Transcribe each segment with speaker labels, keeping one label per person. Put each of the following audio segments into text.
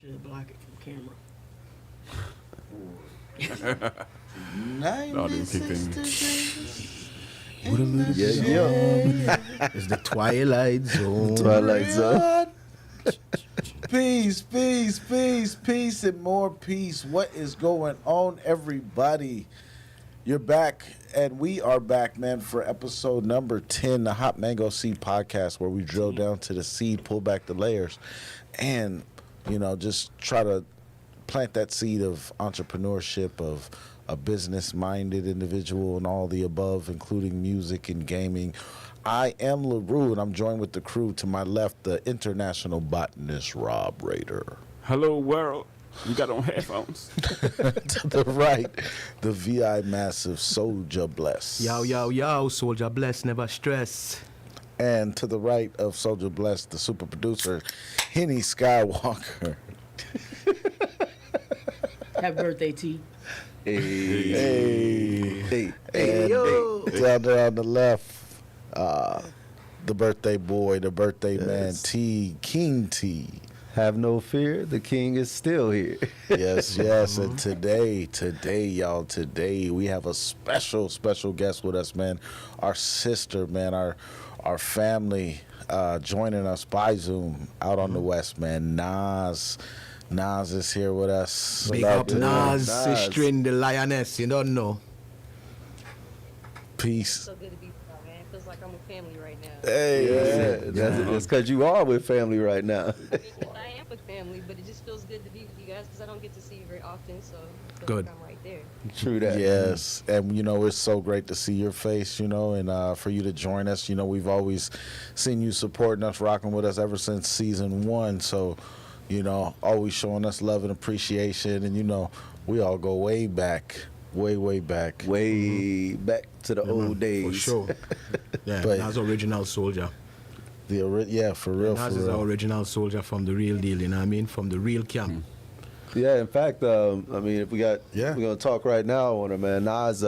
Speaker 1: Just block it from camera.
Speaker 2: No, didn't kick in.
Speaker 3: What a little It's the Twilight Zone.
Speaker 4: Twilight Zone. Peace, peace, peace, peace, and more peace. What is going on, everybody? You're back, and we are back, man, for episode number 10, the Hot Mango Seed Podcast, where we drill down to the seed, pull back the layers, and, you know, just try to plant that seed of entrepreneurship, of a business-minded individual, and all the above, including music and gaming. I am LaRue, and I'm joined with the crew. To my left, the international botanist, Rob Raider.
Speaker 2: Hello, world. You got on headphones.
Speaker 4: To the right, the VI massive Souljah Bless.
Speaker 3: Yo, yo, yo, Souljah Bless, never stress.
Speaker 4: And to the right of Souljah Bless, the super producer, Henny Skywalker.
Speaker 1: Happy birthday, T.
Speaker 4: Hey, yo. Down there on the left, the birthday boy, the birthday man, T, King T.
Speaker 5: Have no fear, the king is still here.
Speaker 4: Yes, yes. And today, y'all, we have a special guest with us, man. Our sister, man, our family joining us by Zoom out on the West, man. Nas is here with us.
Speaker 3: Big up Nas, sister in the lioness, you don't know.
Speaker 4: Peace.
Speaker 6: So good to be back, man. It feels like I'm with family right now.
Speaker 4: Hey,
Speaker 5: That's because you are with family right now.
Speaker 6: I am with family, but it just feels good to be with you guys because I don't get to see you very often, so I feel
Speaker 3: Good.
Speaker 6: like I'm right there.
Speaker 5: True that.
Speaker 4: Yes, and you know, it's so great to see your face, you know, and for you to join us. You know, we've always seen you supporting us, rocking with us ever since season 1. So, you know, always showing us love and appreciation, and you know, we all go way back. Way back.
Speaker 5: Way back to the old days.
Speaker 3: For sure. Yeah,
Speaker 4: But-
Speaker 3: Nas original soldier.
Speaker 4: For real.
Speaker 3: Nas is the original soldier from the real deal, you know what I mean? From the real camp.
Speaker 5: Yeah, in fact, I mean, if we're gonna talk right now on it, man. Nas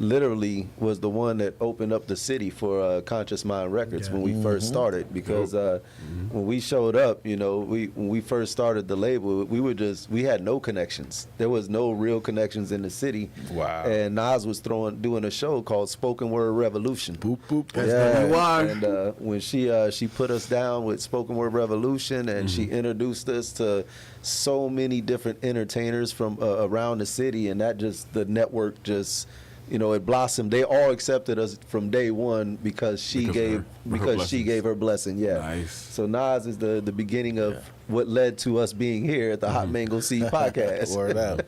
Speaker 5: literally was the one that opened up the city for Conscious Mind Records when we first started, because when we showed up, you know, when we first started the label, we had no connections. There was no real connections in the city.
Speaker 4: Wow.
Speaker 5: And Nas was doing a show called Spoken Word Revolution.
Speaker 4: Boop boop.
Speaker 3: That's you are.
Speaker 5: And when she put us down with Spoken Word Revolution, and she introduced us to so many different entertainers from around the city, and the network just, you know, it blossomed. They all accepted us from day one because she gave her blessing. Yeah.
Speaker 2: Nice.
Speaker 5: So Nas is the beginning of what led to us being here at the Hot Mango Seed Podcast.
Speaker 4: Word out.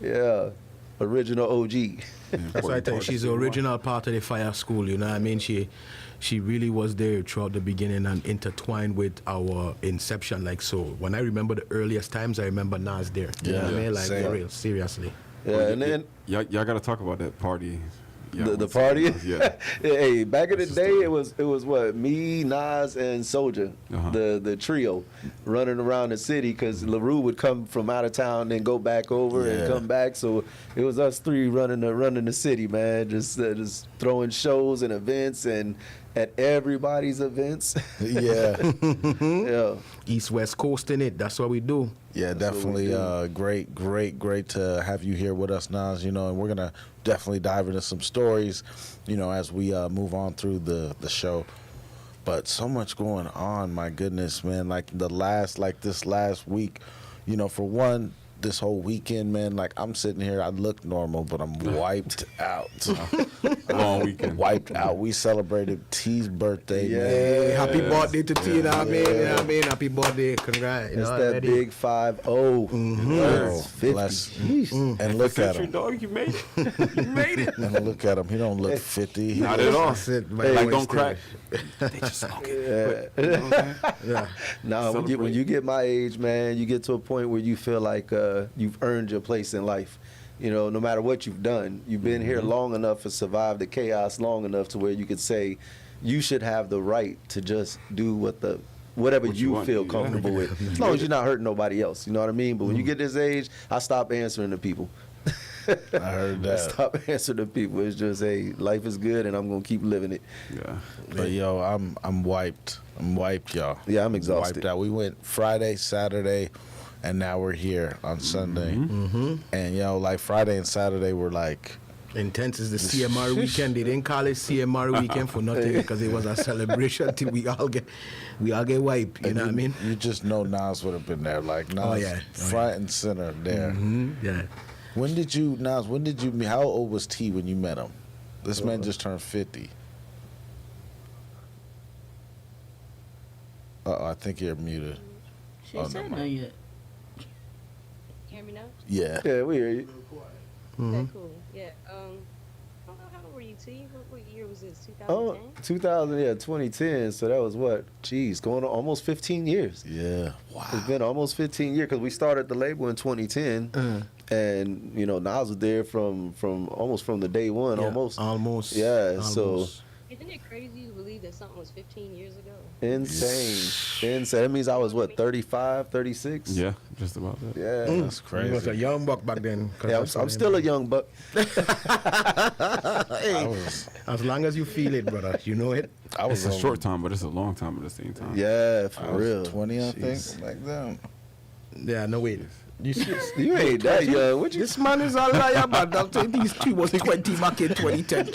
Speaker 5: Yeah. Original OG.
Speaker 3: That's why I tell you, she's the original part of the fire school, you know what I mean? She really was there throughout the beginning and intertwined with our inception. Like, so when I remember the earliest times, I remember Nas there. You know what I mean? Like,
Speaker 4: same.
Speaker 3: for real, seriously.
Speaker 5: Yeah, and then
Speaker 2: Y'all got to talk about that party.
Speaker 5: the party.
Speaker 2: Yeah.
Speaker 5: Hey, back in the
Speaker 2: That's
Speaker 5: day,
Speaker 2: the
Speaker 5: it was what, me, Nas, and Souljah, the trio, running around the city, because LaRue would come from out of town, then go back over and come back. So it was us three running the city, man, just throwing shows and events, and at everybody's events.
Speaker 4: Yeah.
Speaker 5: Yeah.
Speaker 3: East West Coast in it. That's what we do.
Speaker 4: Yeah, definitely great to have you here with us, Nas, you know, and we're going to definitely dive into some stories, you know, as we move on through the show. But so much going on, my goodness, man, like this last week, you know, for one, this whole weekend, man, like I'm sitting here, I look normal, but I'm wiped out.
Speaker 2: Long weekend.
Speaker 4: Wiped out. We celebrated T's birthday, man.
Speaker 3: Hey, happy birthday to T, you know what I mean? You know what I mean? Happy birthday, congrats. You
Speaker 5: It's
Speaker 3: know,
Speaker 5: that
Speaker 3: already.
Speaker 5: big 5-0.
Speaker 4: Oh,
Speaker 5: 50.
Speaker 4: bless. And look at
Speaker 2: Century,
Speaker 4: him.
Speaker 2: dog, you made it. You made it.
Speaker 4: And look at him. He don't look 50. He
Speaker 2: Not at all.
Speaker 3: That's it.
Speaker 2: Like, don't crack. They just smoke it. You know what I'm saying?
Speaker 3: Yeah.
Speaker 5: Nah, when you get my age, man, you get to a point where you feel like you've earned your place in life. You know, no matter what you've done, you've been here long enough to survive the chaos long enough to where you could say you should have the right to just do whatever
Speaker 2: What you
Speaker 5: you
Speaker 2: want,
Speaker 5: feel
Speaker 2: yeah.
Speaker 5: comfortable with, as long as you're not hurting nobody else. You know what I mean? But when you get this age, I stop answering to people.
Speaker 4: I heard that.
Speaker 5: Stop answering to people. It's just, hey, life is good, and I'm gonna keep living it.
Speaker 2: Yeah.
Speaker 4: But yo, I'm wiped. I'm wiped, y'all.
Speaker 5: Yeah, I'm exhausted.
Speaker 4: Wiped out. We went Friday, Saturday, and now we're here on Sunday. And yo, like Friday and Saturday were like,
Speaker 3: Intense is the CMR weekend. They didn't call it CMR weekend for nothing because it was a celebration till we all get wiped. You know what I mean?
Speaker 4: You just know Nas would have been there. Like Nas,
Speaker 3: Oh, yeah.
Speaker 4: front and center there.
Speaker 3: Yeah.
Speaker 4: When did you meet? How old was T when you met him? This man just turned 50. I think you're muted.
Speaker 1: She ain't said nothing yet.
Speaker 6: Hear me now?
Speaker 4: Yeah.
Speaker 5: Yeah, we hear you.
Speaker 6: Okay, cool. Yeah. I don't know, how old were you, T? What year was this? 2010?
Speaker 5: Oh, 2010. So that was what? Geez, going on almost 15 years.
Speaker 4: Yeah.
Speaker 5: It's been almost 15 years because we started the label in 2010, and you know Nas was there from almost from the day one,
Speaker 3: Yeah,
Speaker 5: almost. Yeah. So
Speaker 6: Isn't it crazy to believe that something was 15 years ago?
Speaker 5: insane. That means I was what, 35, 36?
Speaker 2: Yeah, just about that.
Speaker 5: Yeah.
Speaker 4: That's
Speaker 3: He was a
Speaker 4: crazy.
Speaker 3: young buck back then. 'cause
Speaker 5: Yeah,
Speaker 3: I saw
Speaker 5: I'm
Speaker 3: him.
Speaker 5: still a young buck.
Speaker 4: I was
Speaker 3: As long as you feel it, brother, you know it.
Speaker 2: It's a short time, but it's a long time at the same time.
Speaker 5: Yeah, for
Speaker 4: I was
Speaker 5: real.
Speaker 4: 20, I
Speaker 5: Jeez.
Speaker 4: think, back then.
Speaker 3: Yeah, no wait. You see,
Speaker 5: You ain't that young. What you?
Speaker 3: this man is a liar, man. I'm saying these two was 20 back in 2010.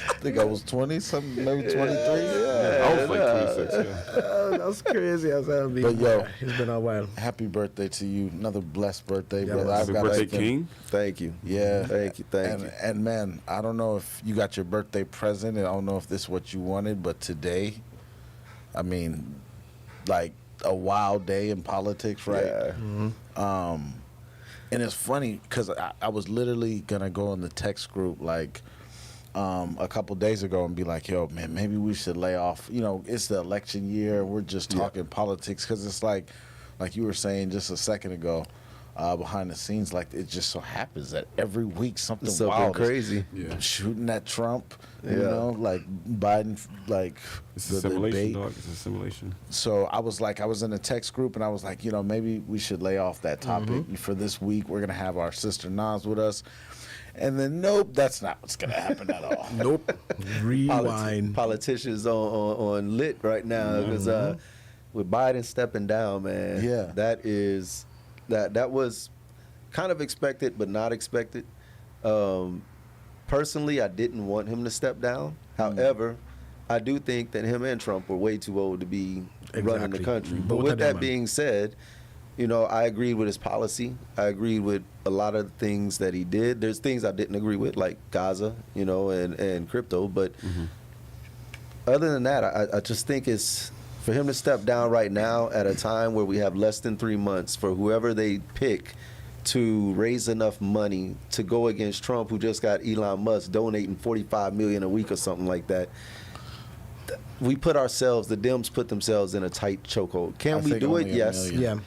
Speaker 4: I think I was 20, something, maybe 23.
Speaker 2: I was like 26, yeah.
Speaker 3: That's crazy as hell.
Speaker 4: But yo,
Speaker 3: It's been a while.
Speaker 4: happy birthday to you. Another blessed birthday, brother.
Speaker 3: Happy
Speaker 2: Happy birthday, King.
Speaker 5: Thank you.
Speaker 4: Yeah.
Speaker 5: Thank you. Thank you.
Speaker 4: And man, I don't know if you got your birthday present, and I don't know if this is what you wanted, but today, I mean, like a wild day in politics, right?
Speaker 5: Yeah.
Speaker 4: And it's funny because I was literally gonna go in the text group like a couple days ago and be like, yo, man, maybe we should lay off. You know, it's the election year. We're just talking politics because it's like you were saying just a second ago, behind the scenes, like it just so happens that every week something wild is
Speaker 5: crazy.
Speaker 2: Yeah.
Speaker 4: shooting at Trump. You
Speaker 5: Yeah.
Speaker 4: know, like Biden, like
Speaker 2: It's
Speaker 4: the
Speaker 2: a simulation,
Speaker 4: debate.
Speaker 2: dog. It's a simulation.
Speaker 4: So I was in a text group and I was like, you know, maybe we should lay off that topic for this week. We're gonna have our sister Nas with us, and then nope, that's not what's gonna happen at all.
Speaker 3: Nope. Rewind.
Speaker 5: Politicians on lit right now because with Biden stepping down, man.
Speaker 4: Yeah.
Speaker 5: That was kind of expected, but not expected. Personally, I didn't want him to step down. However, I do think that him and Trump were way too old to be running the
Speaker 3: Exactly.
Speaker 5: country.
Speaker 3: Both
Speaker 5: But
Speaker 3: of
Speaker 5: with
Speaker 3: them,
Speaker 5: that
Speaker 3: man.
Speaker 5: being said, you know, I agreed with his policy. I agreed with a lot of the things that he did. There's things I didn't agree with, like Gaza, you know, and crypto. But other than that, I just think it's for him to step down right now at a time where we have less than 3 months for whoever they pick to raise enough money to go against Trump, who just got Elon Musk donating $45 million a week or something like that. We put ourselves, the Dems put themselves in a tight chokehold.
Speaker 4: I
Speaker 5: Can we
Speaker 4: think
Speaker 5: do it?
Speaker 4: only a
Speaker 5: Yes.
Speaker 4: million.
Speaker 3: Yeah.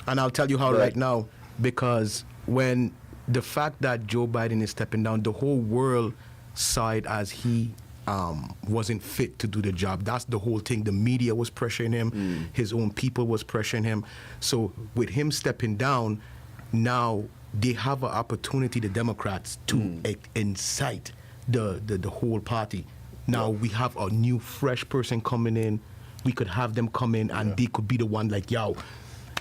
Speaker 3: And I'll tell you how
Speaker 5: But-
Speaker 3: right now, because when the fact that Joe Biden is stepping down, the whole world saw it as he wasn't fit to do the job. That's the whole thing. The media was pressuring him. His own people was pressuring him. So with him stepping down, now they have an opportunity, the Democrats, to incite the whole party. Now we have a new, fresh person coming in. We could have them come in, and they could be the one like, yo,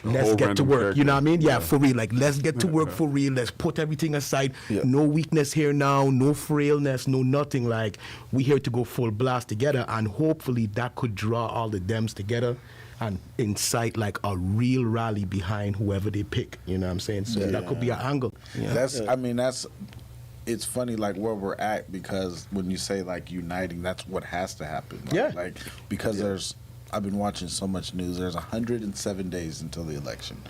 Speaker 3: let's
Speaker 2: whole
Speaker 3: get to
Speaker 2: random
Speaker 3: work. You know what I mean?
Speaker 2: character.
Speaker 3: Yeah, for real. Like, let's get to work for real. Let's put everything aside.
Speaker 5: Yeah.
Speaker 3: No weakness here now, no frailness, no nothing. Like, we here to go full blast together, and hopefully that could draw all the Dems together and incite like a real rally behind whoever they pick. You know what I'm saying? So that could be an angle. Yeah.
Speaker 4: That's it's funny like where we're at, because when you say like uniting, that's what has to happen. Right?
Speaker 3: Yeah.
Speaker 4: Like because I've been watching so much news. There's 107 days until the election,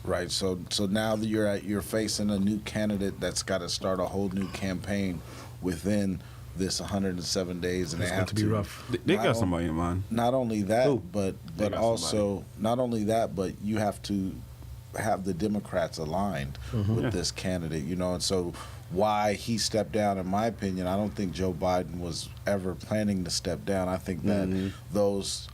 Speaker 4: right? So now that you're facing a new candidate that's got to start a whole new campaign within this 107 days, and
Speaker 3: It's
Speaker 4: they
Speaker 3: going
Speaker 4: have
Speaker 3: to be rough.
Speaker 2: They
Speaker 4: Not
Speaker 2: got
Speaker 4: on-
Speaker 2: somebody in mind.
Speaker 4: Not only that,
Speaker 5: Who?
Speaker 4: but
Speaker 2: They got
Speaker 4: also not only that, but you have to have the Democrats aligned with
Speaker 2: Yeah.
Speaker 4: this candidate, you know. And so, why he stepped down, in my opinion, I don't think Joe Biden was ever planning to step down. I think that those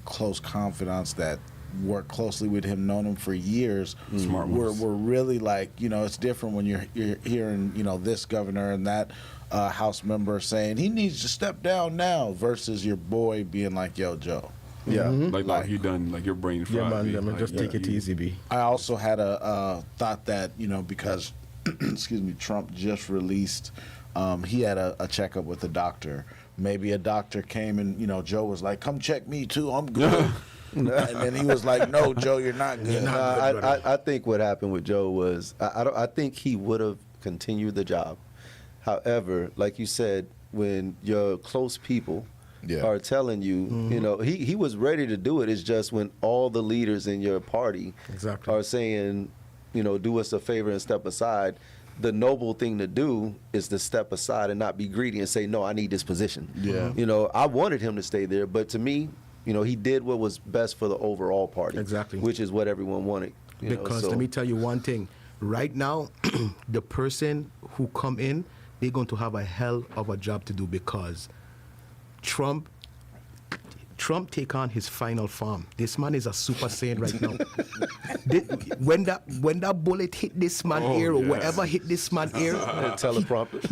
Speaker 4: close confidants that worked closely with him, known him for years.
Speaker 2: Smart moves.
Speaker 4: We're really like, it's different when you're hearing, this governor and that House member saying he needs to step down now versus your boy being like, yo, Joe.
Speaker 5: Yeah.
Speaker 2: Like he done, like your brain fried.
Speaker 3: Yeah, man.
Speaker 2: B.
Speaker 3: Yeah, man.
Speaker 2: Like,
Speaker 3: Just take it easy, B.
Speaker 4: I also had a thought that, because, excuse me, Trump just released, he had a checkup with a doctor. Maybe a doctor came and, Joe was like, come check me too, I'm good. And then he was like, no, Joe, you're not good.
Speaker 5: I think what happened with Joe was, I think he would have continued the job. However, like you said, when your close people are telling you, he was ready to do it. It's just when all the leaders in your party are saying, do us a favor and step aside, the noble thing to do is to step aside and not be greedy and say, no, I need this position.
Speaker 4: Yeah.
Speaker 5: I wanted him to stay there, but to me, he did what was best for the overall party.
Speaker 3: Exactly.
Speaker 5: Which is what everyone wanted.
Speaker 3: Because let me tell you one thing. Right now, the person who come in, they're going to have a hell of a job to do because Trump take on his final form. This man is a super saiyan right now. When that bullet hit this man ear or whatever hit this man ear,
Speaker 5: teleprompter.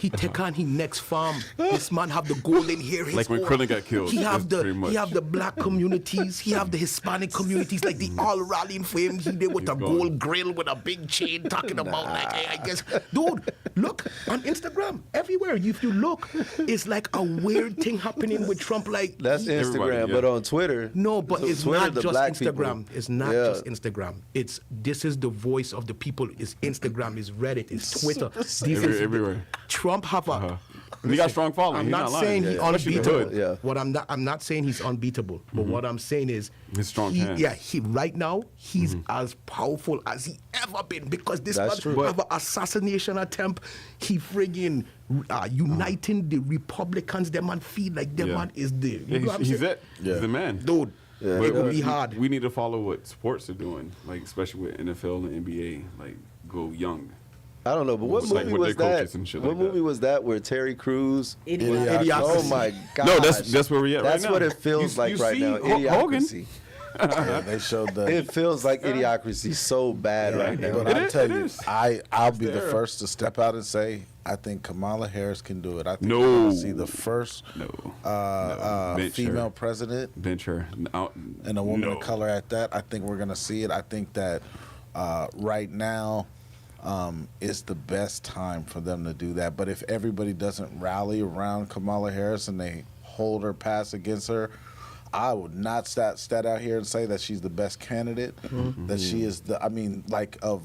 Speaker 3: He take on his next form. This man have the golden hair.
Speaker 2: Like when Krillin got killed.
Speaker 3: He have
Speaker 2: pretty much.
Speaker 3: he have the black communities. He have the Hispanic communities. Like they all rallying for him. He there with a gold grill with a big chain talking about like, hey, I guess, dude, look on Instagram everywhere. If you look, it's like a weird thing happening with Trump. Like
Speaker 5: That's Instagram, but on Twitter.
Speaker 3: No, but it's
Speaker 5: Twitter,
Speaker 3: not
Speaker 5: the
Speaker 3: just
Speaker 5: black
Speaker 3: Instagram.
Speaker 5: people.
Speaker 3: It's not just Instagram. This is the voice of the people. It's Instagram. It's Reddit. It's Twitter.
Speaker 2: Everywhere.
Speaker 3: Trump have a.
Speaker 2: He got strong following.
Speaker 3: I'm
Speaker 2: He's
Speaker 3: not
Speaker 2: lying.
Speaker 3: saying he's
Speaker 2: Especially the
Speaker 3: unbeatable.
Speaker 2: hood.
Speaker 3: What I'm not saying he's unbeatable. But what I'm saying is
Speaker 2: His strong hands.
Speaker 3: he right now he's as powerful as he ever been because this
Speaker 5: That's
Speaker 3: man
Speaker 5: true.
Speaker 3: have an assassination attempt. He friggin' uniting the Republicans. That man feel like that man is the. You know what I'm
Speaker 2: He's
Speaker 3: saying?
Speaker 2: it. He's the man.
Speaker 3: Dude.
Speaker 2: But
Speaker 3: It will be hard.
Speaker 2: We need to follow what sports are doing, like especially with NFL and NBA. Like go young.
Speaker 5: I don't know, but what
Speaker 2: It's like
Speaker 5: movie
Speaker 2: with
Speaker 5: was
Speaker 2: their
Speaker 5: that?
Speaker 2: coaches and shit
Speaker 5: What
Speaker 2: like
Speaker 5: movie
Speaker 2: that.
Speaker 5: was that where Terry Crews?
Speaker 1: Idiocracy.
Speaker 5: Oh my God!
Speaker 2: No, that's where we at
Speaker 5: That's
Speaker 2: right now.
Speaker 5: what it feels like
Speaker 2: you
Speaker 5: right
Speaker 2: see
Speaker 5: now.
Speaker 2: Hogan?
Speaker 5: Idiocracy.
Speaker 4: Yeah, they showed the.
Speaker 5: It feels like idiocracy so bad right now.
Speaker 4: But
Speaker 2: It
Speaker 4: I'll
Speaker 2: is,
Speaker 4: tell
Speaker 2: it
Speaker 4: you,
Speaker 2: is.
Speaker 4: I'll be the
Speaker 2: there.
Speaker 4: first to step out and say I think Kamala Harris can do it. I think
Speaker 2: No.
Speaker 4: we're gonna see the first
Speaker 2: No. Bench
Speaker 4: female
Speaker 2: her.
Speaker 4: president
Speaker 2: Bench her.
Speaker 4: and a woman of color at that. I think we're gonna see it. I think that right now is the best time for them to do that. But if everybody doesn't rally around Kamala Harris and they hold her pass against her, I would not stat out here and say that she's the best candidate. That she is the. I mean, like of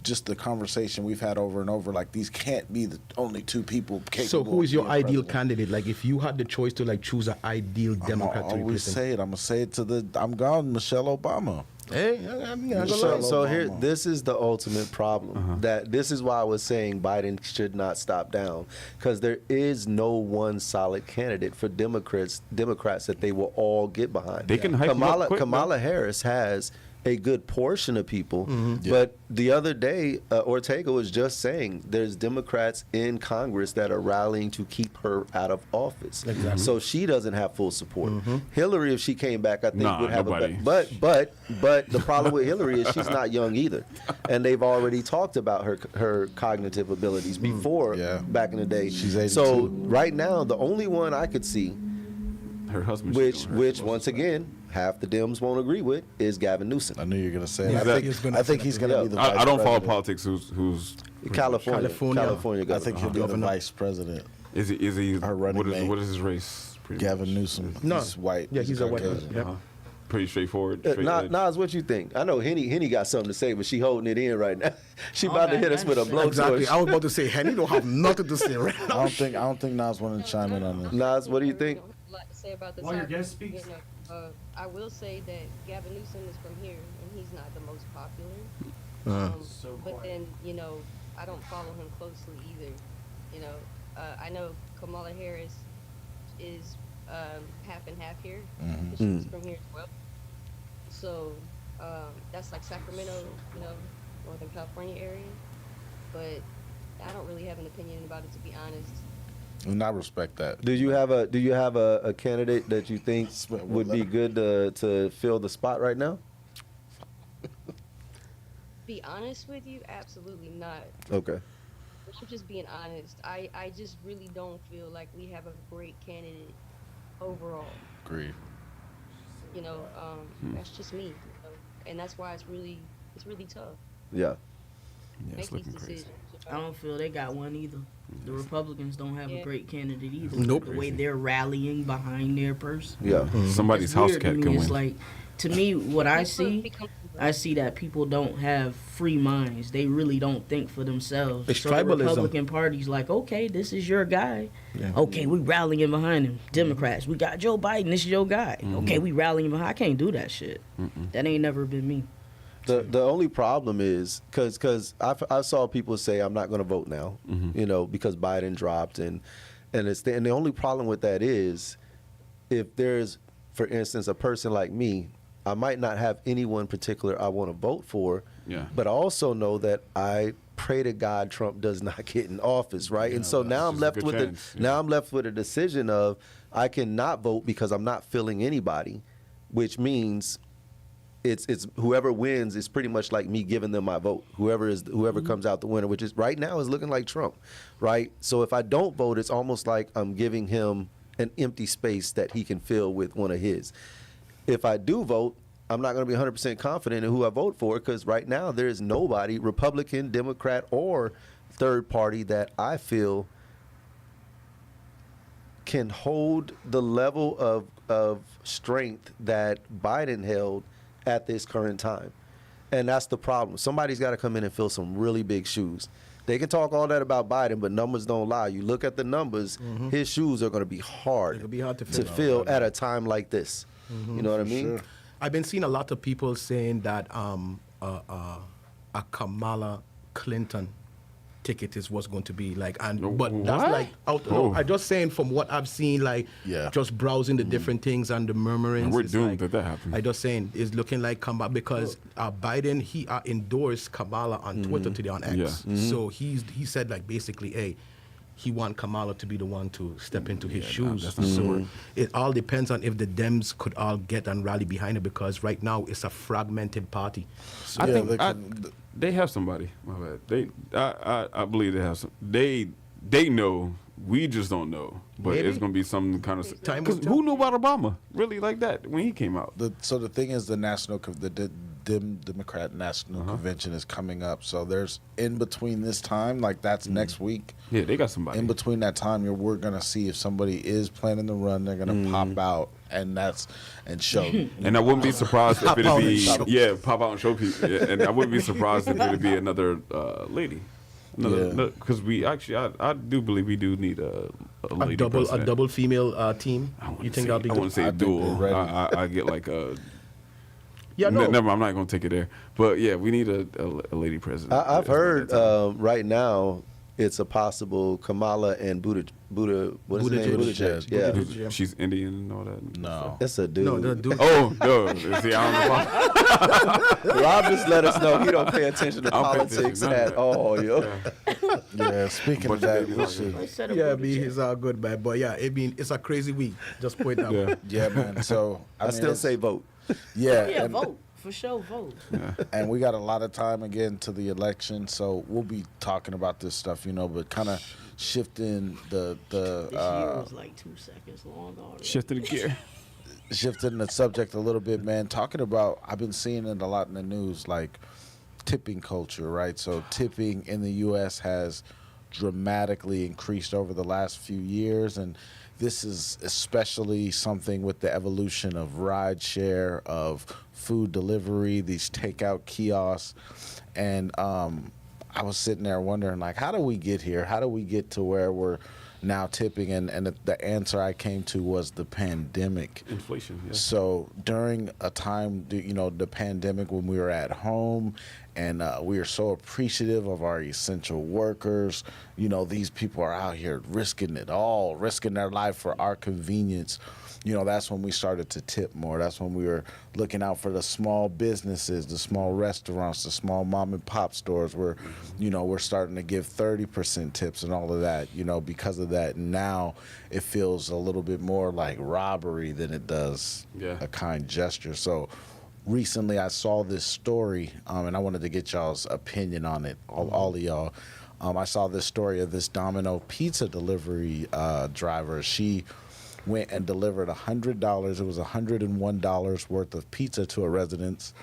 Speaker 4: just the conversation we've had over and over. Like these can't be the only two people capable.
Speaker 3: So who is
Speaker 4: of
Speaker 3: your
Speaker 4: being
Speaker 3: ideal
Speaker 4: president.
Speaker 3: candidate? Like if you had the choice to like choose an ideal Democrat
Speaker 4: I'm
Speaker 3: to
Speaker 4: always
Speaker 3: represent.
Speaker 4: say it. I'm gonna say it to the. I'm gone, Michelle Obama.
Speaker 3: Hey, I mean, I
Speaker 4: Michelle
Speaker 3: go
Speaker 5: So
Speaker 4: Obama.
Speaker 5: here, this is the ultimate problem. That this is why I was saying Biden should not stop down, because there is no one solid candidate for Democrats that they will all get behind.
Speaker 2: They can hype him up quick,
Speaker 5: Kamala
Speaker 2: man.
Speaker 5: Harris has a good portion of people, but the other day Ortega was just saying there's Democrats in Congress that are rallying to keep her out of office.
Speaker 3: Exactly.
Speaker 5: So she doesn't have full support. Hillary, if she came back, I think
Speaker 2: Nah,
Speaker 5: would have
Speaker 2: nobody.
Speaker 5: but the problem with Hillary is she's not young either, and they've already talked about her cognitive abilities before back in the day.
Speaker 4: She's 82.
Speaker 5: So right now, the only one I could see,
Speaker 2: Her husband.
Speaker 5: which once again half the Dems won't agree with, is Gavin Newsom.
Speaker 4: I knew you were gonna say it.
Speaker 3: Yeah,
Speaker 4: I
Speaker 3: that-
Speaker 4: think,
Speaker 3: he's gonna
Speaker 4: I think
Speaker 3: say
Speaker 4: he's
Speaker 3: that.
Speaker 4: gonna be the.
Speaker 5: Yeah.
Speaker 4: Vice
Speaker 2: I don't follow
Speaker 4: president.
Speaker 2: politics. Who's
Speaker 5: California
Speaker 3: California.
Speaker 4: I
Speaker 5: governor.
Speaker 4: think he'll be the
Speaker 3: Governor.
Speaker 4: vice president.
Speaker 2: is he
Speaker 4: Her running mate.
Speaker 2: what is his race? Pretty
Speaker 4: Gavin
Speaker 2: much.
Speaker 4: Newsom.
Speaker 3: No.
Speaker 4: He's white.
Speaker 3: Yeah, he's a white
Speaker 4: Caucasian.
Speaker 3: person. Yeah.
Speaker 2: Pretty straightforward. Straight edge.
Speaker 5: Nas, what you think? I know Henny got something to say, but she holding it in right now. She about to
Speaker 1: Okay,
Speaker 5: hit us with a
Speaker 1: man.
Speaker 5: blowtorch.
Speaker 3: Exactly. I was about to say, Henny don't have nothing to say right
Speaker 4: I
Speaker 3: now.
Speaker 4: don't think Nas wanted to chime in on this.
Speaker 5: Nas, what do you think?
Speaker 6: I don't have a lot to say about this.
Speaker 7: While your
Speaker 6: topic.
Speaker 7: guest speaks.
Speaker 6: You know, I will say that Gavin Newsom is from here, and he's not the most popular.
Speaker 7: So
Speaker 6: But
Speaker 7: quiet.
Speaker 6: then, I don't follow him closely either. I know Kamala Harris is half and half here. 'Cause she's from here as well. So that's like Sacramento, Northern California area. But I don't really have an opinion about it, to be honest.
Speaker 4: And I respect that.
Speaker 5: Do you have a candidate that you think would be good to fill the spot right now?
Speaker 6: Be honest with you, absolutely not.
Speaker 5: Okay.
Speaker 6: I'm just being honest. I just really don't feel like we have a great candidate overall.
Speaker 4: Agreed.
Speaker 6: You know, that's just me. You know? And that's why it's really tough.
Speaker 5: Yeah.
Speaker 2: Yeah, it's
Speaker 6: Make these
Speaker 2: looking crazy.
Speaker 6: decisions.
Speaker 1: I don't feel they got one either. The Republicans don't have
Speaker 6: Yeah.
Speaker 1: a great candidate either.
Speaker 3: Nope.
Speaker 1: The way they're rallying behind their person.
Speaker 5: Yeah.
Speaker 2: Somebody's
Speaker 1: It's
Speaker 2: house
Speaker 1: weird
Speaker 2: cat
Speaker 1: to me.
Speaker 2: can
Speaker 1: It's
Speaker 2: win.
Speaker 1: like, to me, what I see,
Speaker 6: Become-
Speaker 1: I see that people don't have free minds. They really don't think for themselves.
Speaker 3: It's
Speaker 1: so the
Speaker 3: tribalism.
Speaker 1: Republican Party's like, okay, this is your guy.
Speaker 3: Yeah.
Speaker 1: Okay, we rallying behind him. Democrats, we got Joe Biden. This is your guy. Okay, we rallying behind. I can't do that shit. That ain't never been me.
Speaker 5: The only problem is because I saw people say I'm not going to vote now, you know, because Biden dropped and the only problem with that is if there's, for instance, a person like me, I might not have anyone particular I want to vote for,
Speaker 2: Yeah.
Speaker 5: but I also know that I pray to God Trump does not get in office, right? And so now I'm
Speaker 2: just a
Speaker 5: left
Speaker 2: good
Speaker 5: with
Speaker 2: chance, yeah.
Speaker 5: now I'm left with a decision of I cannot vote because I'm not feeling anybody, which means it's whoever wins is pretty much like me giving them my vote. Whoever comes out the winner, which is right now is looking like Trump, right? So if I don't vote, it's almost like I'm giving him an empty space that he can fill with one of his. If I do vote, I'm not going to be 100% confident in who I vote for because right now there is nobody, Republican, Democrat, or third party that I feel can hold the level of strength that Biden held at this current time. And that's the problem. Somebody's got to come in and fill some really big shoes. They can talk all that about Biden, but numbers don't lie. You look at the numbers, his shoes are going to be hard,
Speaker 3: It'll be hard to
Speaker 5: to
Speaker 3: fill.
Speaker 5: fill at a time like this. You know what I mean?
Speaker 4: Sure.
Speaker 3: I've been seeing a lot of people saying that a Kamala Clinton ticket is what's going to be like, but that's
Speaker 2: What?
Speaker 3: like out.
Speaker 2: Oh.
Speaker 3: No, I just saying from what I've seen, like
Speaker 4: Yeah.
Speaker 3: just browsing the different things and the murmurings.
Speaker 2: And we're
Speaker 3: it's
Speaker 2: doomed
Speaker 3: like,
Speaker 2: that that happens.
Speaker 3: I just saying it's looking like Kamala because Biden he endorsed Kamala on Twitter today on X.
Speaker 2: Yeah.
Speaker 3: So he said like basically, hey, he want Kamala to be the one to step into his shoes.
Speaker 2: that's not
Speaker 3: So it all depends on if the Dems could all get and rally behind it because right now it's a fragmented party. So,
Speaker 2: I
Speaker 4: Yeah,
Speaker 2: think
Speaker 4: they can-
Speaker 2: they have somebody. My bad. I believe they have some. They know. We just don't know. But
Speaker 3: Maybe.
Speaker 2: it's gonna be some kind of
Speaker 3: Time
Speaker 2: because
Speaker 3: will tell.
Speaker 2: who knew about Obama really like that when he came out?
Speaker 4: So the thing is, the Democrat National Convention is coming up. So there's in between this time, like that's next week.
Speaker 2: Yeah, they got somebody.
Speaker 4: In between that time, we're gonna see if somebody is planning the run. They're gonna pop out, and show.
Speaker 2: And I wouldn't be surprised if
Speaker 3: Pop
Speaker 2: it'd
Speaker 3: out
Speaker 2: be
Speaker 3: and show.
Speaker 2: pop out and show people. Yeah, and I wouldn't be surprised if it'd be another lady.
Speaker 4: Yeah.
Speaker 2: Because we actually, I do believe we do need a lady president.
Speaker 3: double female team.
Speaker 2: I wouldn't
Speaker 3: You think
Speaker 2: say-
Speaker 3: that'll be
Speaker 2: I
Speaker 3: good?
Speaker 2: wouldn't say
Speaker 4: I think
Speaker 2: dual.
Speaker 4: they're ready.
Speaker 2: I get like a.
Speaker 3: Yeah, no.
Speaker 2: Never. I'm not gonna take it there. But yeah, we need a lady president.
Speaker 5: I've
Speaker 2: It's about
Speaker 5: heard
Speaker 2: that time.
Speaker 5: right now it's a possible Kamala and Buddha. What is his name?
Speaker 4: Buttigieg.
Speaker 5: Yeah,
Speaker 3: Buttigieg.
Speaker 2: She's Indian and all that.
Speaker 4: No.
Speaker 5: that's a dude.
Speaker 3: No, the dude.
Speaker 2: Oh no! See, I don't know.
Speaker 5: Rob just let us know he don't pay attention to
Speaker 2: I don't pay
Speaker 5: politics
Speaker 2: attention, none of
Speaker 5: at
Speaker 2: that.
Speaker 5: all, yo.
Speaker 4: Yeah. Speaking of
Speaker 2: Bunch of
Speaker 4: that,
Speaker 2: babies
Speaker 4: we
Speaker 2: out
Speaker 4: should.
Speaker 2: here.
Speaker 1: I said it
Speaker 3: Yeah,
Speaker 1: would be
Speaker 3: he's all good, man. But yeah, I mean, it's a crazy week. Just point out.
Speaker 2: Yeah.
Speaker 4: Yeah, man. So
Speaker 5: I
Speaker 4: mean,
Speaker 5: still
Speaker 4: it's-
Speaker 5: say vote.
Speaker 4: yeah.
Speaker 1: Yeah,
Speaker 4: and-
Speaker 1: vote. For sure, vote.
Speaker 4: And we got a lot of time again to the election, so we'll be talking about this stuff, but kind of shifting
Speaker 1: This year was like 2 seconds long already.
Speaker 2: Shifted the gear.
Speaker 4: shifting the subject a little bit, man. Talking about, I've been seeing it a lot in the news, like tipping culture, right? So tipping in the U.S. has dramatically increased over the last few years, and this is especially something with the evolution of rideshare, of food delivery, these takeout kiosks, and I was sitting there wondering, like, how do we get here? How do we get to where we're now tipping? And the answer I came to was the pandemic.
Speaker 2: Inflation. Yeah.
Speaker 4: So during a time, the pandemic, when we were at home and we are so appreciative of our essential workers, these people are out here risking it all, risking their life for our convenience. that's when we started to tip more. That's when we were looking out for the small businesses, the small restaurants, the small mom and pop stores where, we're starting to give 30% tips and all of that, because of that. And now it feels a little bit more like robbery than it does a kind gesture. So recently I saw this story, and I wanted to get y'all's opinion on it, all of y'all. I saw this story of this Domino pizza delivery driver. She went and delivered $100. It was $101 worth of pizza to a residence.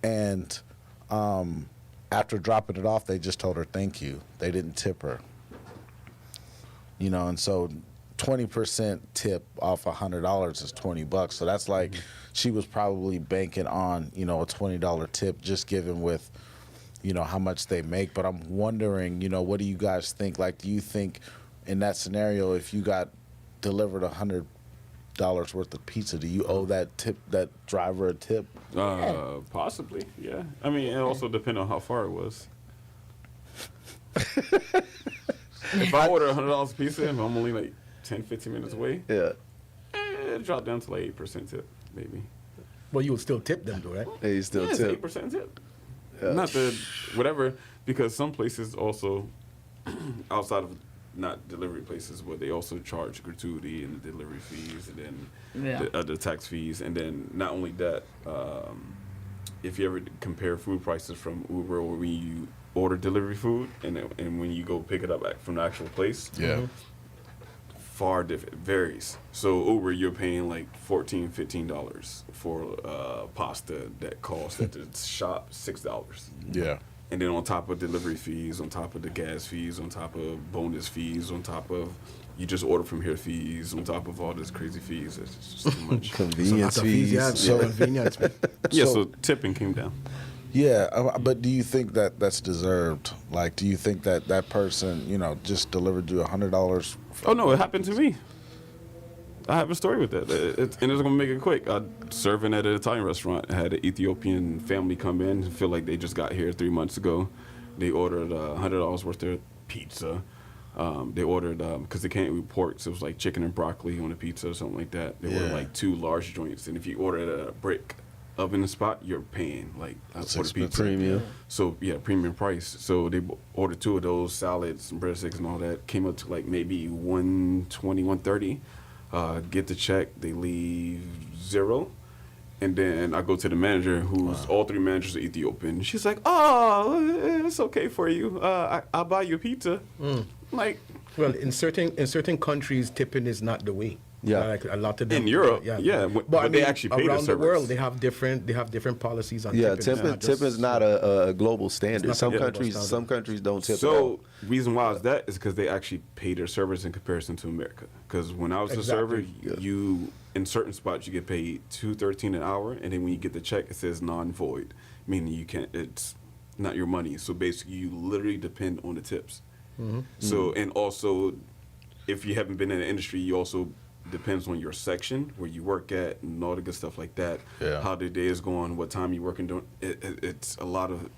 Speaker 4: And after dropping it off, they just told her thank you. They didn't tip her. And so 20% tip off $100 is $20. So that's like she was probably banking on, a $20 tip just given with, how much they make. But I'm wondering, what do you guys think? Like, do you think in that scenario, if you got delivered $100 worth of pizza, do you owe that driver a tip?
Speaker 2: Possibly, yeah. I mean, it also depends on how far it was. If I order $100 pizza and I'm only like 10, 15 minutes away, it dropped down to like 8% tip, maybe.
Speaker 3: Well, you would still tip them, though, right?
Speaker 5: Yeah, you still tip.
Speaker 2: 8% tip.
Speaker 5: Yeah.
Speaker 2: Not the whatever, because some places also, outside of not delivery places, but they also charge gratuity and the delivery fees and then the tax fees. And then not only that, if you ever compare food prices from Uber or when you order delivery food and when you go pick it up from the actual place, far different, varies. So Uber, you're paying like $14, $15 for pasta that costs at the shop $6.
Speaker 4: Yeah.
Speaker 2: And then on top of delivery fees, on top of the gas fees, on top of bonus fees, on top of you just order from here fees, on top of all this crazy fees, it's just too much.
Speaker 5: Convenience fees.
Speaker 3: Convenience.
Speaker 2: So tipping came down.
Speaker 4: Yeah, but do you think that that's deserved? Like, do you think that person, just delivered you $100?
Speaker 2: Oh, no, it happened to me. I have a story with that. And it's going to make it quick. I serving at an Italian restaurant. I had an Ethiopian family come in, feel like they just got here 3 months ago. They ordered $100 worth of pizza. They ordered, because they can't eat pork, so it was like chicken and broccoli on a pizza or something like that. They ordered like 2 large joints. And if you order at a brick oven spot, you're paying like for the pizza.
Speaker 5: Premium.
Speaker 2: So, premium price. So they ordered 2 of those, salads and breadsticks and all that. Came up to like maybe $120, $130. Get the check, they leave 0. And then I go to the manager, who's all 3 managers are Ethiopian. She's like, "Oh, it's okay for you. I'll buy you a pizza." Like,
Speaker 3: well, in certain countries, tipping is not the way.
Speaker 5: Yeah,
Speaker 3: like a lot of them.
Speaker 2: In Europe, but they actually pay
Speaker 3: around
Speaker 2: the
Speaker 3: the world. They have different policies on tipping.
Speaker 5: Tipping is not a global standard. Some
Speaker 3: countries
Speaker 5: don't tip at
Speaker 2: so
Speaker 5: all.
Speaker 2: reason why is that is because they actually pay their servers in comparison to America. Because when I was a server, you in certain spots you get paid $2.13 an hour, and then when you get the check, it says non-void, meaning you can't. It's not your money. So basically, you literally depend on the tips. So and also, if you haven't been in the industry, you also depends on your section where you work at and all the good stuff like that. How the day is going, what time you're working. It's a lot of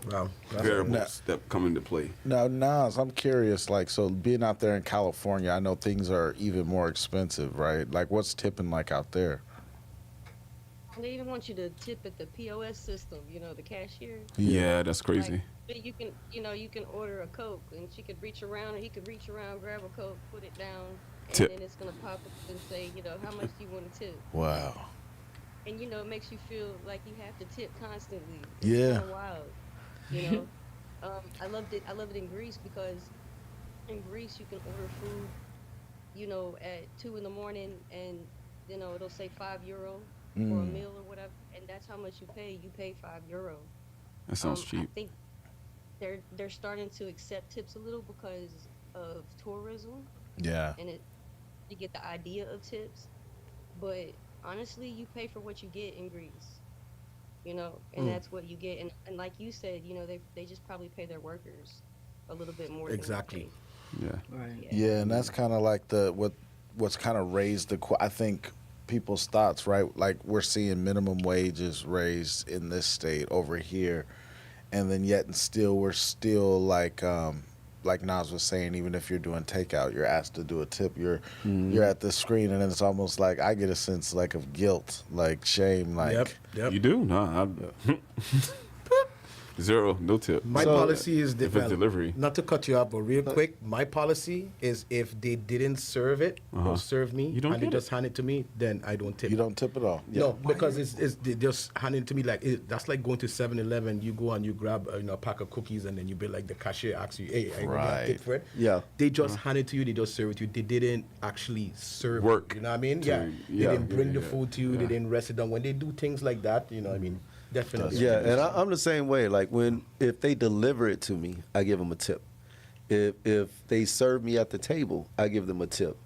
Speaker 2: variables that come into play.
Speaker 4: Now, Nas, I'm curious. Like, so being out there in California, I know things are even more expensive, right? Like, what's tipping like out there?
Speaker 6: They even want you to tip at the POS system, the cashier.
Speaker 2: Yeah, that's crazy.
Speaker 6: Like, you can order a Coke, and she could reach around, and he could reach around, grab a Coke, put it down, and
Speaker 2: tip.
Speaker 6: then it's gonna pop up and say, how much do you want to tip?
Speaker 4: Wow.
Speaker 6: And it makes you feel like you have to tip constantly. It's
Speaker 4: Yeah.
Speaker 6: Wild. I loved it. I love it in Greece because in Greece you can order food, at 2 in the morning, and it'll say €5 for a meal or whatever, and that's how much you pay. You pay €5.
Speaker 2: That sounds cheap.
Speaker 6: I think they're starting to accept tips a little because of tourism.
Speaker 4: Yeah.
Speaker 6: And you get the idea of tips, but honestly, you pay for what you get in Greece, and that's what you get. And like you said, they just probably pay their workers a little bit more.
Speaker 3: Exactly.
Speaker 2: Yeah.
Speaker 1: Right.
Speaker 4: Yeah, and that's kind of like what's kind of raised I think people's thoughts, right? Like, we're seeing minimum wages raised in this state over here, and then yet and still we're still like like Nas was saying, even if you're doing takeout, you're asked to do a tip. You're at the screen, and it's almost like I get a sense like of guilt, like shame, like
Speaker 2: You do? No, zero, no tip.
Speaker 3: My policy is
Speaker 2: if it's delivery.
Speaker 3: Not to cut you off, but real quick, my policy is if they didn't serve it or serve me
Speaker 2: You don't
Speaker 3: and they
Speaker 2: get
Speaker 3: just hand it to me, then I don't tip.
Speaker 4: you don't tip at all.
Speaker 3: No, because it's they just hand it to me like that's like going to 7-Eleven. You go and you grab a pack of cookies and then you be like the cashier asks you, "Hey, I got a tip for it."
Speaker 5: Yeah.
Speaker 3: They just hand it to you. They just serve it to you. They didn't actually serve
Speaker 2: Work
Speaker 3: it. You know what I mean?
Speaker 2: to-
Speaker 3: Yeah.
Speaker 2: yeah,
Speaker 3: They didn't bring
Speaker 2: yeah,
Speaker 3: the
Speaker 2: yeah,
Speaker 3: food to you. They
Speaker 2: yeah.
Speaker 3: didn't rest it down. When they do things like that, you know what I mean? Definitely.
Speaker 5: Yeah, and I'm the same way. Like if they deliver it to me, I give them a tip. If they serve me at the table, I give them a tip.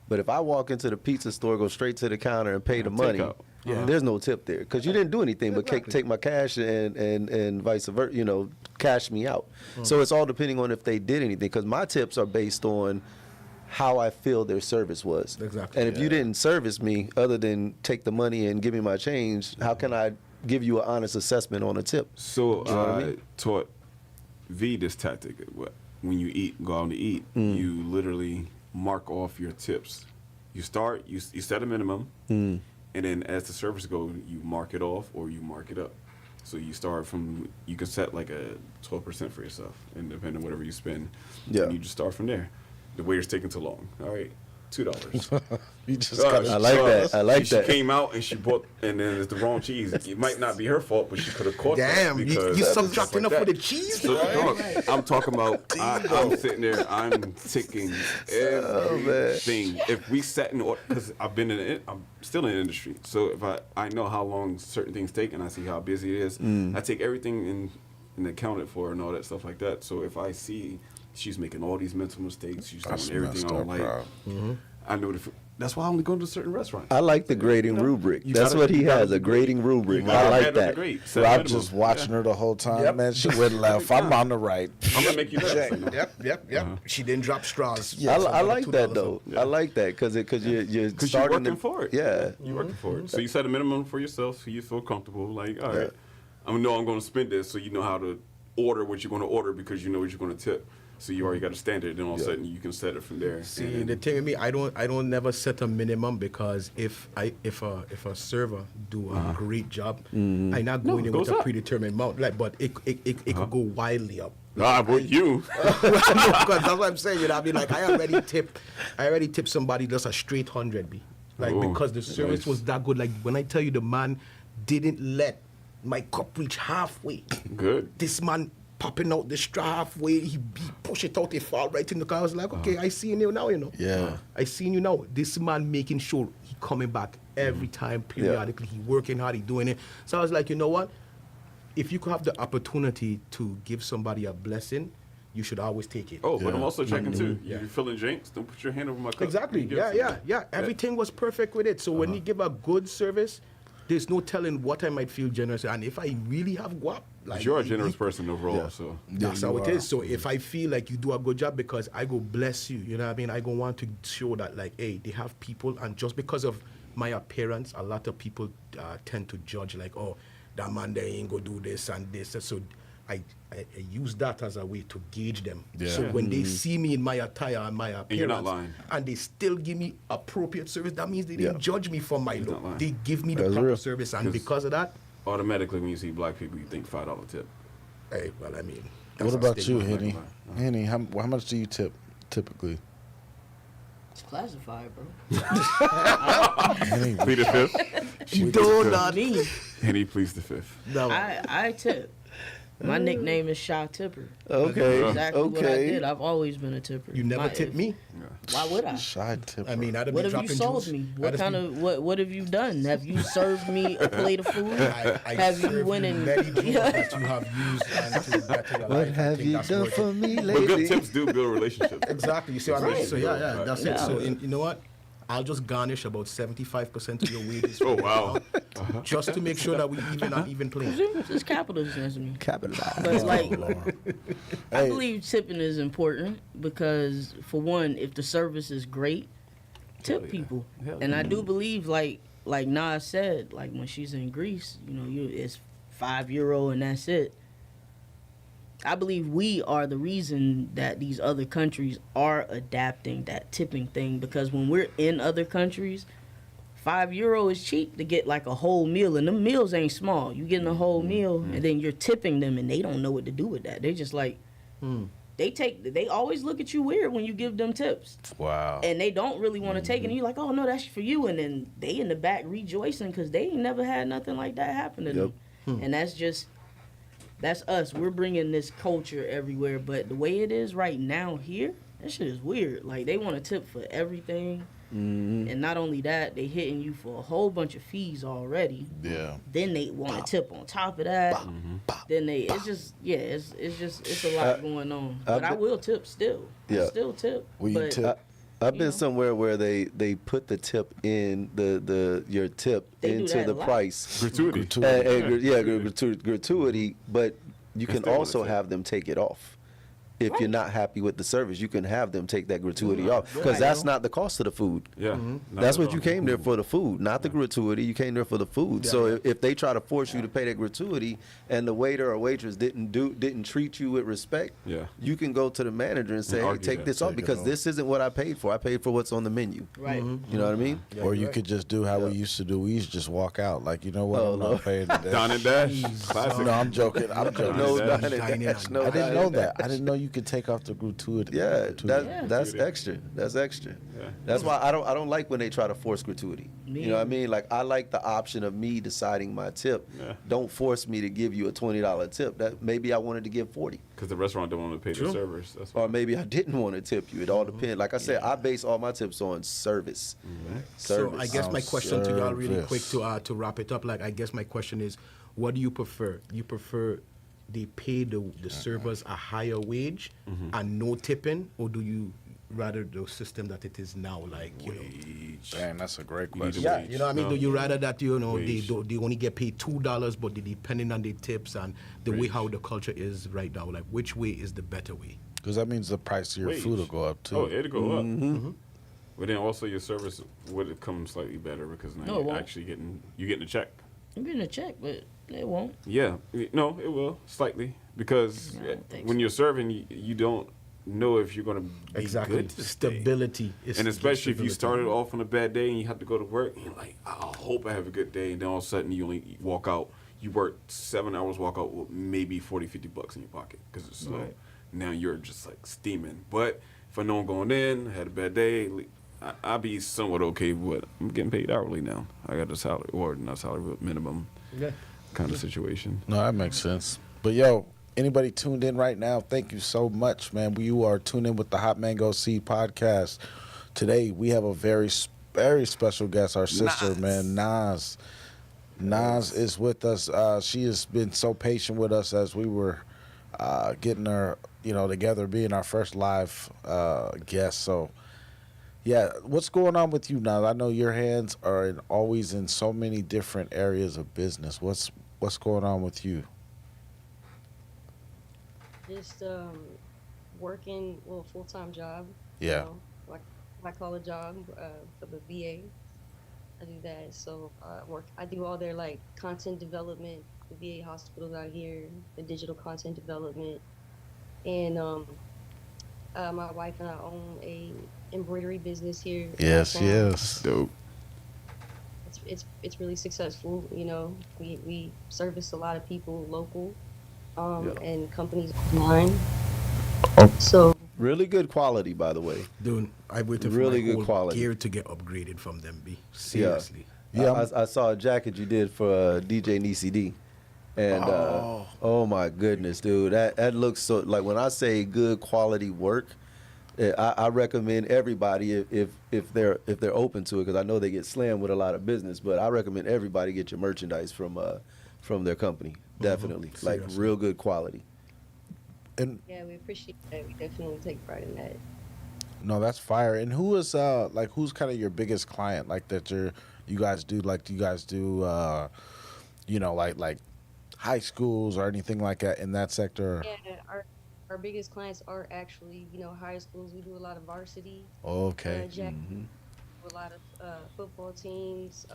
Speaker 5: But if I walk into the pizza store, go straight to the counter and pay the money,
Speaker 2: Takeout.
Speaker 5: there's no tip there because you didn't do anything but take my cash and vice versa. Cash me out. So it's all depending on if they did anything because my tips are based on how I feel their service was.
Speaker 3: Exactly.
Speaker 5: And if you didn't service me other than take the money and give me my change, how can I give you an honest assessment on a tip?
Speaker 2: So
Speaker 5: You know what I
Speaker 2: I
Speaker 5: mean?
Speaker 2: taught V this tactic. When you go out to eat, you literally mark off your tips. You start, you set a minimum, and then as the service goes, you mark it off or you mark it up. So you start from, you can set like a 12% for yourself, and depending on whatever you spend,
Speaker 5: Yeah.
Speaker 2: and you just start from there. The waiter's taking too long. All right, $2.
Speaker 4: You just got
Speaker 5: I like that. I like
Speaker 2: she
Speaker 5: that.
Speaker 2: came out and she bought, and then it's the wrong cheese. It might not be her fault, but she could have caught
Speaker 3: Damn,
Speaker 2: that.
Speaker 3: you
Speaker 2: because
Speaker 3: subtracting
Speaker 2: like
Speaker 3: up for
Speaker 2: that.
Speaker 3: the cheese?
Speaker 2: So, dog, I'm talking about, I'm sitting there, I'm ticking everything. If we set in order, because I'm still in the industry, so if I know how long certain things take and I see how busy it is, I take everything and accounted for and all that stuff like that. So if I see she's making all these mental mistakes, she's
Speaker 4: That's
Speaker 2: doing everything I don't
Speaker 4: messed up,
Speaker 2: like, I know that's why I only go to certain restaurants.
Speaker 5: I like the grading rubric.
Speaker 2: You
Speaker 5: That's
Speaker 2: gotta-
Speaker 5: what he
Speaker 2: you gotta
Speaker 5: has,
Speaker 2: be
Speaker 5: a grading rubric.
Speaker 2: You gotta
Speaker 5: I like
Speaker 2: add up the
Speaker 5: that.
Speaker 2: grade. Set
Speaker 4: Bro,
Speaker 2: a
Speaker 4: I'm
Speaker 2: minimum.
Speaker 4: just watching her the whole time, man. She went left. I'm on the right.
Speaker 2: I'm gonna make you nervous. you know?
Speaker 3: Yep. She didn't drop straws.
Speaker 5: I like that though.
Speaker 2: Yeah.
Speaker 5: I like that because you're
Speaker 2: Because you're
Speaker 5: starting
Speaker 2: working for it.
Speaker 5: Yeah.
Speaker 2: You're working for it. So you set a minimum for yourself so you feel comfortable. Like, all right, I know I'm going to spend this, so you know how to order what you're going to order because you know what you're going to tip. So you already got a standard, then all of a sudden you can set it from there.
Speaker 3: See, the thing with me, I don't never set a minimum because if a server do a great job, I'm not going in
Speaker 2: it
Speaker 3: with
Speaker 2: goes
Speaker 3: a
Speaker 2: up.
Speaker 3: predetermined amount. Like, but it could go wildly up.
Speaker 2: With you.
Speaker 3: Because that's what I'm saying. You know, what I mean, like I already tipped somebody just a straight 100 B. Like
Speaker 2: Oh,
Speaker 3: because the service
Speaker 2: nice.
Speaker 3: was that good. Like when I tell you the man didn't let my cup reach halfway.
Speaker 2: Good.
Speaker 3: This man popping out the straw halfway, he push it out, it fall right in the car. I was like, okay, I see you now, you know.
Speaker 4: Yeah.
Speaker 3: I seen you now. This man making sure he coming back every time, periodically. He working hard, he doing it. So I was like, you know what? If you could have the opportunity to give somebody a blessing, you should always take it.
Speaker 2: Oh, but I'm also checking too.
Speaker 3: Yeah.
Speaker 2: You're feeling drinks, don't put your hand over my cup.
Speaker 3: Exactly.
Speaker 2: You give it
Speaker 3: Yeah.
Speaker 2: to me.
Speaker 3: Everything was perfect with it. So when you give a good service, there's no telling what I might feel generous. And if I really have guap, like
Speaker 2: You're a generous person overall, so.
Speaker 3: that's how it is. So if I feel like you do a good job, because I go bless you, you know what I mean? I go want to show that like, hey, they have people, and just because of my appearance, a lot of people tend to judge like, oh, that man there ain't go do this and this. So I use that as a way to gauge them.
Speaker 4: Yeah.
Speaker 3: So when they see me in my attire and my appearance,
Speaker 2: you're not lying.
Speaker 3: and they still give me appropriate service, that means they didn't judge me for my
Speaker 2: not
Speaker 3: look.
Speaker 2: lying.
Speaker 3: They give me the
Speaker 5: That's
Speaker 3: proper
Speaker 5: real.
Speaker 3: service, and
Speaker 2: 'Cause-
Speaker 3: because of that,
Speaker 2: Automatically, when you see black people, you think $5 tip.
Speaker 3: hey, well, I mean,
Speaker 4: What
Speaker 3: that's a
Speaker 4: about you,
Speaker 3: stigma.
Speaker 4: Henny? Henny, how much do you tip typically?
Speaker 1: It's classified, bro.
Speaker 4: Henny,
Speaker 2: Plead the fifth.
Speaker 3: You do not.
Speaker 1: Me,
Speaker 2: Henny pleads the fifth.
Speaker 3: No.
Speaker 1: I tip. My nickname is Shy Tipper.
Speaker 5: Okay.
Speaker 1: That's exactly what I
Speaker 5: Okay.
Speaker 1: did. I've always been a tipper.
Speaker 3: You never tipped me.
Speaker 1: Why would I?
Speaker 4: shy tipper.
Speaker 3: I mean, I'd have
Speaker 1: What
Speaker 3: been
Speaker 1: have you
Speaker 3: dropping
Speaker 1: sold
Speaker 3: juice.
Speaker 1: me?
Speaker 3: I'd
Speaker 1: What
Speaker 3: have
Speaker 1: kind
Speaker 3: been-
Speaker 1: of what have you done? Have you served me a plate of food?
Speaker 3: I
Speaker 1: have you
Speaker 3: served
Speaker 1: went and
Speaker 3: many drinks that you have used and to better your
Speaker 5: What
Speaker 3: life. I
Speaker 5: have
Speaker 3: think
Speaker 5: you
Speaker 3: that's
Speaker 5: done
Speaker 3: worth
Speaker 5: for
Speaker 3: it.
Speaker 5: me
Speaker 2: But good
Speaker 5: lately?
Speaker 2: tips do build relationships.
Speaker 3: Exactly. You see what I mean?
Speaker 2: Right.
Speaker 3: So yeah, that's it. So
Speaker 1: Yeah.
Speaker 3: you know what? I'll just garnish about 75% of your wages.
Speaker 2: Oh, wow.
Speaker 3: Just to make sure that we even playing.
Speaker 1: It's capitalism.
Speaker 5: Capitalize.
Speaker 1: But like, I
Speaker 4: Hey.
Speaker 1: believe tipping is important because, for one, if the service is great, tip people.
Speaker 2: Hell
Speaker 1: And I do believe, like Nas said, like when she's in Greece, you know, it's €5 and that's it. I believe we are the reason that these other countries are adapting that tipping thing, because when we're in other countries, €5 is cheap to get like a whole meal, and them meals ain't small. You getting a whole meal, and then you're tipping them, and they don't know what to do with that. They just like they always look at you weird when you give them tips.
Speaker 4: Wow.
Speaker 1: And they don't really want to take it. And you're like, oh no, that's for you. And then they in the back rejoicing because they ain't never had nothing like that happen to them. And that's us. We're bringing this culture everywhere. But the way it is right now here, that shit is weird. Like, they want to tip for everything. And not only that, they hitting you for a whole bunch of fees already.
Speaker 4: Yeah.
Speaker 1: Then they want to tip on top of that. Then it's a lot going on. But I will tip still.
Speaker 5: Yeah.
Speaker 1: I still tip.
Speaker 4: Will you tip?
Speaker 5: I've been somewhere where they put the tip in your tip
Speaker 1: They do
Speaker 5: into
Speaker 1: that
Speaker 5: the
Speaker 1: a lot.
Speaker 5: price.
Speaker 2: Gratuity.
Speaker 5: Gratuity. But you can
Speaker 2: Instead of
Speaker 5: also
Speaker 2: the tip.
Speaker 5: have them take it off. If you're not happy with the service, you can have them take that gratuity off,
Speaker 1: Right.
Speaker 5: because that's not the cost of the food.
Speaker 2: Yeah.
Speaker 5: That's what you came there for, the food, not the gratuity. You came there for the food. So if they try to force you to pay that gratuity and the waiter or waitress didn't treat you with respect, you can go to the manager and say, hey,
Speaker 2: argue
Speaker 5: take
Speaker 2: that.
Speaker 5: this off,
Speaker 4: Take it
Speaker 5: because
Speaker 4: off.
Speaker 5: this isn't what I paid for. I paid for what's on the menu.
Speaker 1: Right.
Speaker 5: You know what I mean?
Speaker 4: Or you could just do how we used to do. We used to just walk out. Like, you know what?
Speaker 5: Oh,
Speaker 4: I'm
Speaker 5: Lord.
Speaker 4: not paying today.
Speaker 2: Dine and dash. Classic.
Speaker 4: No, I'm joking. I'm joking.
Speaker 5: No
Speaker 2: Dine and
Speaker 5: dine and
Speaker 3: dash.
Speaker 5: dash, no
Speaker 4: I didn't
Speaker 5: dine
Speaker 4: know
Speaker 5: and
Speaker 4: that.
Speaker 5: dash.
Speaker 4: I didn't know you could take off the gratuity.
Speaker 5: Yeah, that's
Speaker 2: Yeah.
Speaker 5: extra. That's extra.
Speaker 2: Yeah.
Speaker 5: That's why I don't like when they try to force gratuity.
Speaker 1: Me
Speaker 5: You know what I
Speaker 1: either.
Speaker 5: mean? Like, I like the option of me deciding my tip.
Speaker 2: Yeah.
Speaker 5: Don't force me to give you a $20 tip. That maybe I wanted to give 40,
Speaker 2: Because the restaurant don't want to pay the servers. That's
Speaker 5: or maybe I didn't want to tip you. It all depends. Like I said, I base all my tips on service. Service.
Speaker 3: So I guess my question to y'all really quick
Speaker 4: Service.
Speaker 3: to wrap it up. Like, I guess my question is, what do you prefer? You prefer they pay the servers a higher wage and no tipping, or do you rather the system that it is now, like, you know?
Speaker 4: Dang, that's a great
Speaker 2: need
Speaker 4: question.
Speaker 2: to
Speaker 3: Yeah,
Speaker 2: wage.
Speaker 3: you know what I mean?
Speaker 2: No.
Speaker 3: Do you rather that, you know,
Speaker 2: Wage.
Speaker 3: they only get paid $2, but they depending on the tips and the way how the culture is right now, like, which way is the better way?
Speaker 4: Because that means the price of your
Speaker 2: Wage.
Speaker 4: food will go up, too.
Speaker 2: Oh, it'll go up. But then also your service would come slightly better because now
Speaker 1: No, it
Speaker 2: you're
Speaker 1: won't.
Speaker 2: actually getting a check.
Speaker 1: I'm getting a check, but it won't.
Speaker 2: Yeah, no, it will slightly because
Speaker 1: I don't think
Speaker 2: when
Speaker 1: so.
Speaker 2: you're serving, you don't know if you're going to be
Speaker 3: Exactly.
Speaker 2: good. this day.
Speaker 3: Stability is
Speaker 2: And especially if you
Speaker 3: stability.
Speaker 2: started off on a bad day and you have to go to work, and you're like, I hope I have a good day, and then all of a sudden you only walk out. You work 7 hours, walk out with maybe $40, $50 in your pocket because it's slow.
Speaker 1: Right.
Speaker 2: Now you're just like steaming. But if I know I'm going in, had a bad day, I'll be somewhat okay with. I'm getting paid hourly now. I got a salary, or not salary, but minimum kind of situation.
Speaker 4: No, that makes sense. But, yo, anybody tuned in right now, thank you so much, man. You are tuned in with the Hot Mango Seed podcast. Today, we have a very, very special guest, our sister,
Speaker 2: Nas.
Speaker 4: man, Nas. Nas is with us. She has been so patient with us as we were getting her, together, being our first live guest. So, yeah, what's going on with you now? I know your hands are always in so many different areas of business. What's going on with you?
Speaker 6: Just working, full-time job.
Speaker 4: Yeah.
Speaker 6: Like I call a job for the VA. I do that. So I do all their like content development, the VA hospitals out here, the digital content development, and my wife and I own a embroidery business here.
Speaker 4: Yes,
Speaker 6: downtown.
Speaker 4: yes.
Speaker 2: Dope.
Speaker 6: It's really successful. We service a lot of people local, and companies online. So
Speaker 5: Really good quality, by the way.
Speaker 3: Dude, I waited for
Speaker 5: Really
Speaker 3: my
Speaker 5: good
Speaker 3: whole
Speaker 5: quality.
Speaker 3: gear to get upgraded from them, B. Seriously.
Speaker 4: Yeah.
Speaker 5: I saw a jacket you did for DJ Nisi D. And oh my goodness, dude, that looks so, like, when I say good quality work, I recommend everybody, if they're open to it, because I know they get slammed with a lot of business, but I recommend everybody get your merchandise from their company. Definitely, like
Speaker 3: Seriously.
Speaker 5: real good quality.
Speaker 4: And
Speaker 6: yeah, we appreciate that. We definitely take pride in that.
Speaker 4: no, that's fire. And who's kind of your biggest client, like, that you guys do like high schools or anything like that in that sector?
Speaker 6: Yeah, our biggest clients are actually high schools. We do a lot of varsity.
Speaker 4: Okay.
Speaker 6: Jack, a lot of football teams.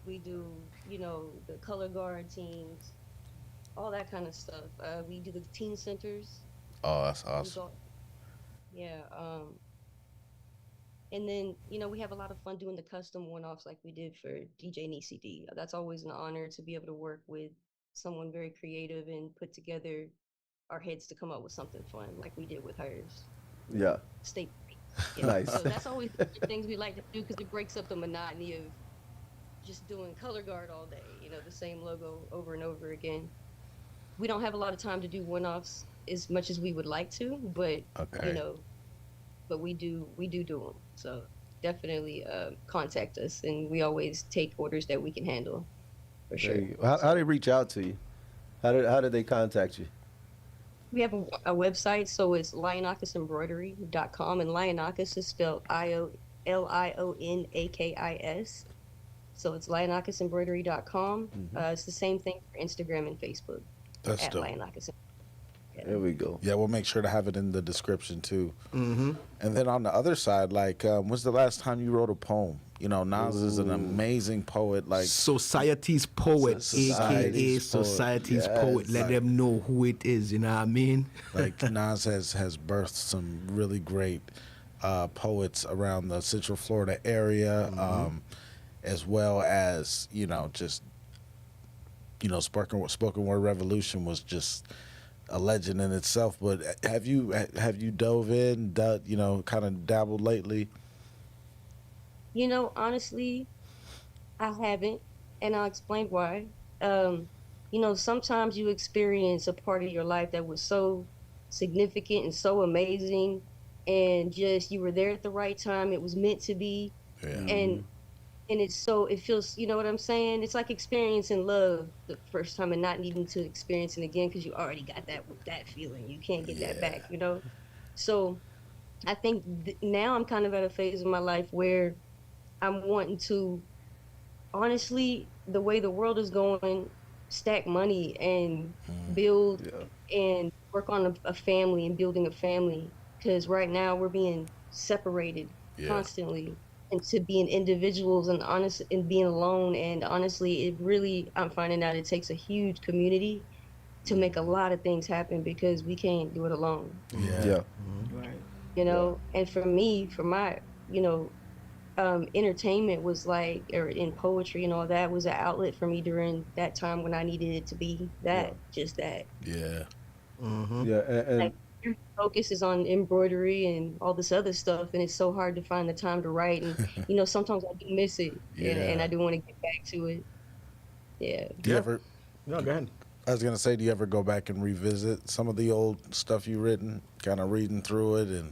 Speaker 6: We do the color guard teams. all that kind of stuff. We do the teen centers.
Speaker 4: Oh, that's awesome.
Speaker 6: Yeah. And then, we have a lot of fun doing the custom one-offs like we did for DJ NCD. That's always an honor to be able to work with someone very creative and put together our heads to come up with something fun like we did with hers.
Speaker 5: Yeah.
Speaker 6: State.
Speaker 5: Nice.
Speaker 6: So that's always the things we like to do because it breaks up the monotony of just doing color guard all day, the same logo over and over again. We don't have a lot of time to do one-offs as much as we would like to, but but we do them. So definitely contact us, and we always take orders that we can handle, for sure.
Speaker 5: How do they reach out to you? How did they contact you?
Speaker 6: We have a website, so it's lionakisembroidery.com, and Lionakis is spelled Lionakis. So it's lionakisembroidery.com. It's the same thing for Instagram and Facebook.
Speaker 4: That's
Speaker 6: at
Speaker 4: dope.
Speaker 6: Lionakis.
Speaker 5: There we go.
Speaker 4: Yeah, we'll make sure to have it in the description too.
Speaker 3: Mm-hmm.
Speaker 4: And then on the other side, like, when's the last time you wrote a poem? Nas is an amazing poet. Like
Speaker 3: Society's poet, aka Society's poet. Let them know who it is. You know what I mean?
Speaker 4: Like Nas has birthed some really great poets around the Central Florida area, as well as just spoken word revolution was just a legend in itself. But have you dove in, kind of dabbled lately?
Speaker 6: Honestly, I haven't, and I'll explain why. Sometimes you experience a part of your life that was so significant and so amazing, and just you were there at the right time. It was meant to be, and it feels, you know what I'm saying? It's like experiencing love the first time and not needing to experience it again because you already got that feeling. You can't get that back, So I think now I'm kind of at a phase of my life where I'm wanting to, honestly, the way the world is going, stack money and build and work on a family and building a family. Because right now we're being separated constantly into being individuals and being alone. And honestly, I'm finding out it takes a huge community to make a lot of things happen because we can't do it alone.
Speaker 5: Yeah.
Speaker 1: Right.
Speaker 6: And for me, for my, entertainment was like, or in poetry and all that was an outlet for me during that time when I needed it to be just that.
Speaker 4: Yeah.
Speaker 5: Yeah. And
Speaker 6: like, your focus is on embroidery and all this other stuff, and it's so hard to find the time to write. And sometimes I do miss it, and I do want to get back to it. Yeah.
Speaker 4: Do you ever?
Speaker 3: No, go ahead.
Speaker 4: I was gonna say, do you ever go back and revisit some of the old stuff you written, kind of reading through it,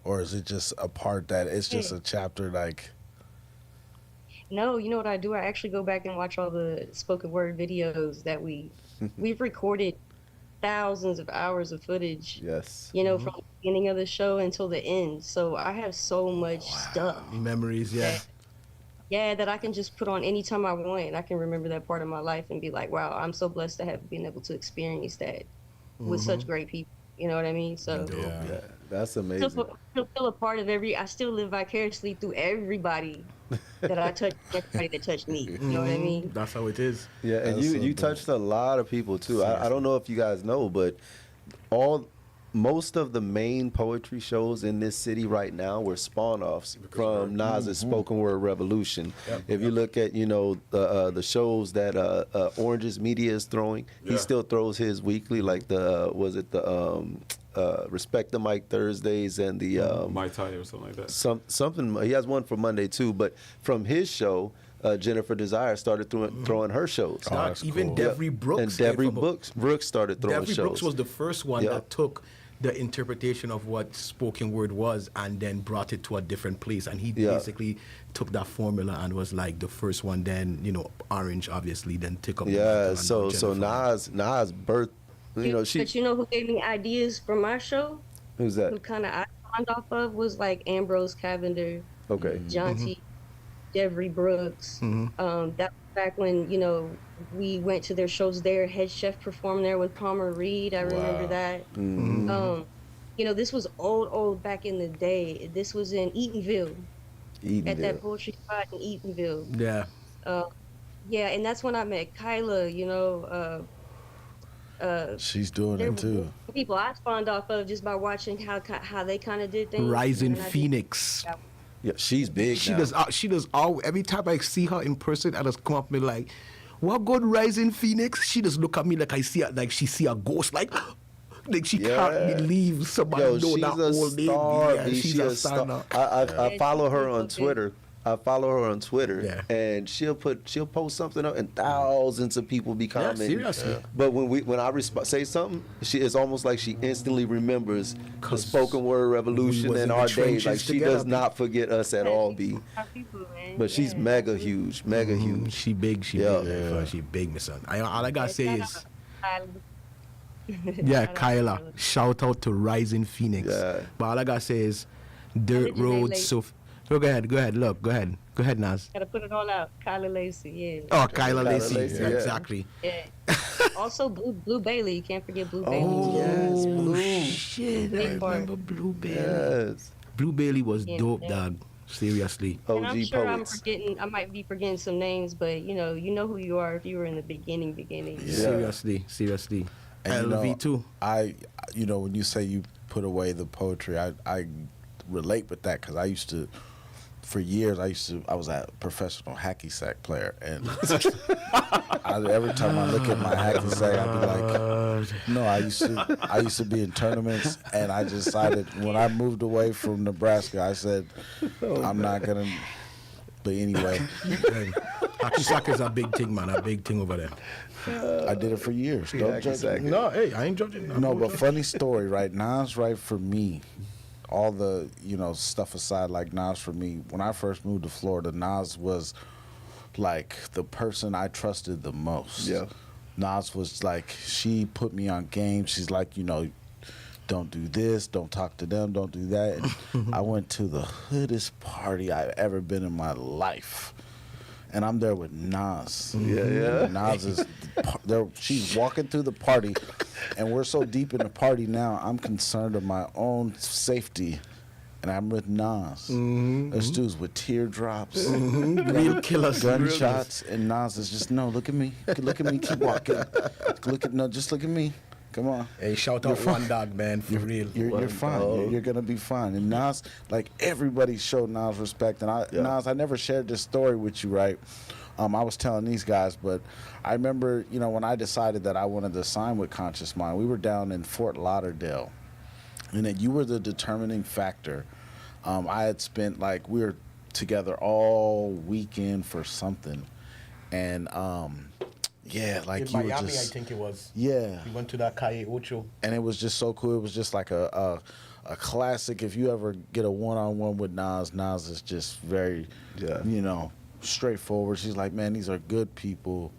Speaker 4: or is it just a part that it's just a chapter like?
Speaker 6: No, you know what I do? I actually go back and watch all the spoken word videos that we've recorded. Thousands of hours of footage.
Speaker 5: Yes.
Speaker 6: From the beginning of the show until the end. So I have so much stuff.
Speaker 3: Memories,
Speaker 6: that I can just put on anytime I want, and I can remember that part of my life and be like, wow, I'm so blessed to have been able to experience that with such great people. You know what I mean? So
Speaker 5: Yeah, that's amazing.
Speaker 6: still a part of I still live vicariously through everybody that I touch, everybody that touched me. You know what I mean?
Speaker 3: That's how it is.
Speaker 5: Yeah, and you touched a lot of people too. I don't know if you guys know, but most of the main poetry shows in this city right now were spawn-offs from Nas's spoken word revolution. If you look at the shows that Orange's Media is throwing, he still throws his weekly, like Respect the Mic Thursdays and the
Speaker 2: Mai Tai or something like that.
Speaker 5: Something he has one for Monday too, but from his show. Jennifer Desire started throwing her shows.
Speaker 3: Even
Speaker 4: cool.
Speaker 3: Devery Brooks.
Speaker 5: And Devery Brooks started throwing
Speaker 3: Devery
Speaker 5: shows.
Speaker 3: Brooks was the first one that took the interpretation of what spoken word was and then brought it to a different place. And he basically took that formula and was like the first one. Then Orange obviously then took up.
Speaker 5: So Nas birthed.
Speaker 6: But you know who gave me ideas for my show?
Speaker 5: Who's that?
Speaker 6: Who kind of I spawned off of was like Ambrose Cavender.
Speaker 5: Okay.
Speaker 6: John T. Devery Brooks. That was back when we went to their shows there. Head Chef performed there with Palmer Reed. I remember that. This was old back in the day. This was in Eatonville. At that poetry spot in Eatonville.
Speaker 3: Yeah.
Speaker 6: And that's when I met Kyla.
Speaker 4: She's doing
Speaker 6: there
Speaker 4: it too.
Speaker 6: were people I spawned off of just by watching how they kind of did things.
Speaker 3: Rising Phoenix.
Speaker 5: Yeah, she's big.
Speaker 3: She
Speaker 5: now.
Speaker 3: does. She does all. Every time I see her in person, I just come up and be like, "What good Rising Phoenix?" She just look at me like I see her, like she see a ghost, like she can't believe somebody know
Speaker 5: she's
Speaker 3: that
Speaker 5: a
Speaker 3: old lady.
Speaker 5: star.
Speaker 3: Yeah, she's a star. Now.
Speaker 5: I follow her on Twitter.
Speaker 3: Yeah.
Speaker 5: And she'll post something up, and thousands of people be commenting.
Speaker 3: seriously. Yeah.
Speaker 5: But when I say something, it's almost like she instantly remembers the spoken word revolution
Speaker 3: was
Speaker 5: in
Speaker 3: in the
Speaker 5: our days.
Speaker 3: trenches
Speaker 5: Like she
Speaker 3: together,
Speaker 5: does not forget us at all, B. But she's mega huge, mega huge.
Speaker 3: She big. She big. She big, my son. All I gotta say is, yeah, Kyla. Shout out to Rising Phoenix.
Speaker 5: Yeah.
Speaker 3: But all I gotta say is, dirt roads. So. Go ahead. Look, go ahead, Nas.
Speaker 6: Gotta put it all out. Kyla Lacey, yeah.
Speaker 3: Oh, Kyla
Speaker 5: Lacey,
Speaker 3: Lacey.
Speaker 5: yeah.
Speaker 3: Exactly.
Speaker 6: Yeah. Also, Blue Bailey. You can't forget Blue Bailey.
Speaker 5: Oh, yes, Blue.
Speaker 3: Shit, I
Speaker 6: Big part.
Speaker 3: remember Blue Bailey.
Speaker 5: Yes.
Speaker 3: Blue Bailey was
Speaker 6: Yeah,
Speaker 3: dope,
Speaker 6: yeah.
Speaker 3: dog. Seriously.
Speaker 6: And I'm
Speaker 5: OG
Speaker 6: sure
Speaker 5: poets.
Speaker 6: I might be forgetting some names, but you know who you are if you were in the beginning.
Speaker 5: Yeah.
Speaker 3: Seriously.
Speaker 4: And
Speaker 3: LV too.
Speaker 4: When you say you put away the poetry, I relate with that because I used to. For years, I was a professional hacky sack player, and every time I look at my hacky sack, I'd be like, "No, I used to be in tournaments, and I decided when I moved away from Nebraska, I said, I'm not gonna." But anyway,
Speaker 3: Hacky sack is a big thing, man. A big thing over there.
Speaker 4: I did it for years. Don't judge me.
Speaker 3: No, hey, I ain't judging.
Speaker 4: No, but funny story, right? Nas, right, for me, all the, stuff aside, like Nas for me, when I first moved to Florida, Nas was like the person I trusted the most.
Speaker 5: Yeah.
Speaker 4: Nas was like, she put me on game. She's like, don't do this, don't talk to them, don't do that. And I went to the hoodest party I've ever been in my life. And I'm there with Nas.
Speaker 5: Yeah.
Speaker 4: Nas is there. She's walking through the party, and we're so deep in the party now. I'm concerned of my own safety, and I'm with Nas. There's dudes with teardrops,
Speaker 3: Real killers.
Speaker 4: gunshots, and Nas is just look at me, keep walking. Just look at me. Come on.
Speaker 3: Hey, shout out One Dog, man, for real.
Speaker 4: You're fine. You're gonna be fine. And Nas, like everybody showed Nas respect. And Nas, I never shared this story with you, right? I was telling these guys, but I remember, when I decided that I wanted to sign with Conscious Mind, we were down in Fort Lauderdale, and that you were the determining factor. I had spent we were together all weekend for something, and yeah, like
Speaker 3: in
Speaker 4: you
Speaker 3: Miami,
Speaker 4: were just,
Speaker 3: I think it was.
Speaker 4: yeah.
Speaker 3: We went to that Calle Ocho.
Speaker 4: And it was just so cool. It was just like a classic. If you ever get a one-on-one with Nas is just very, straightforward. She's like, man, these are good people.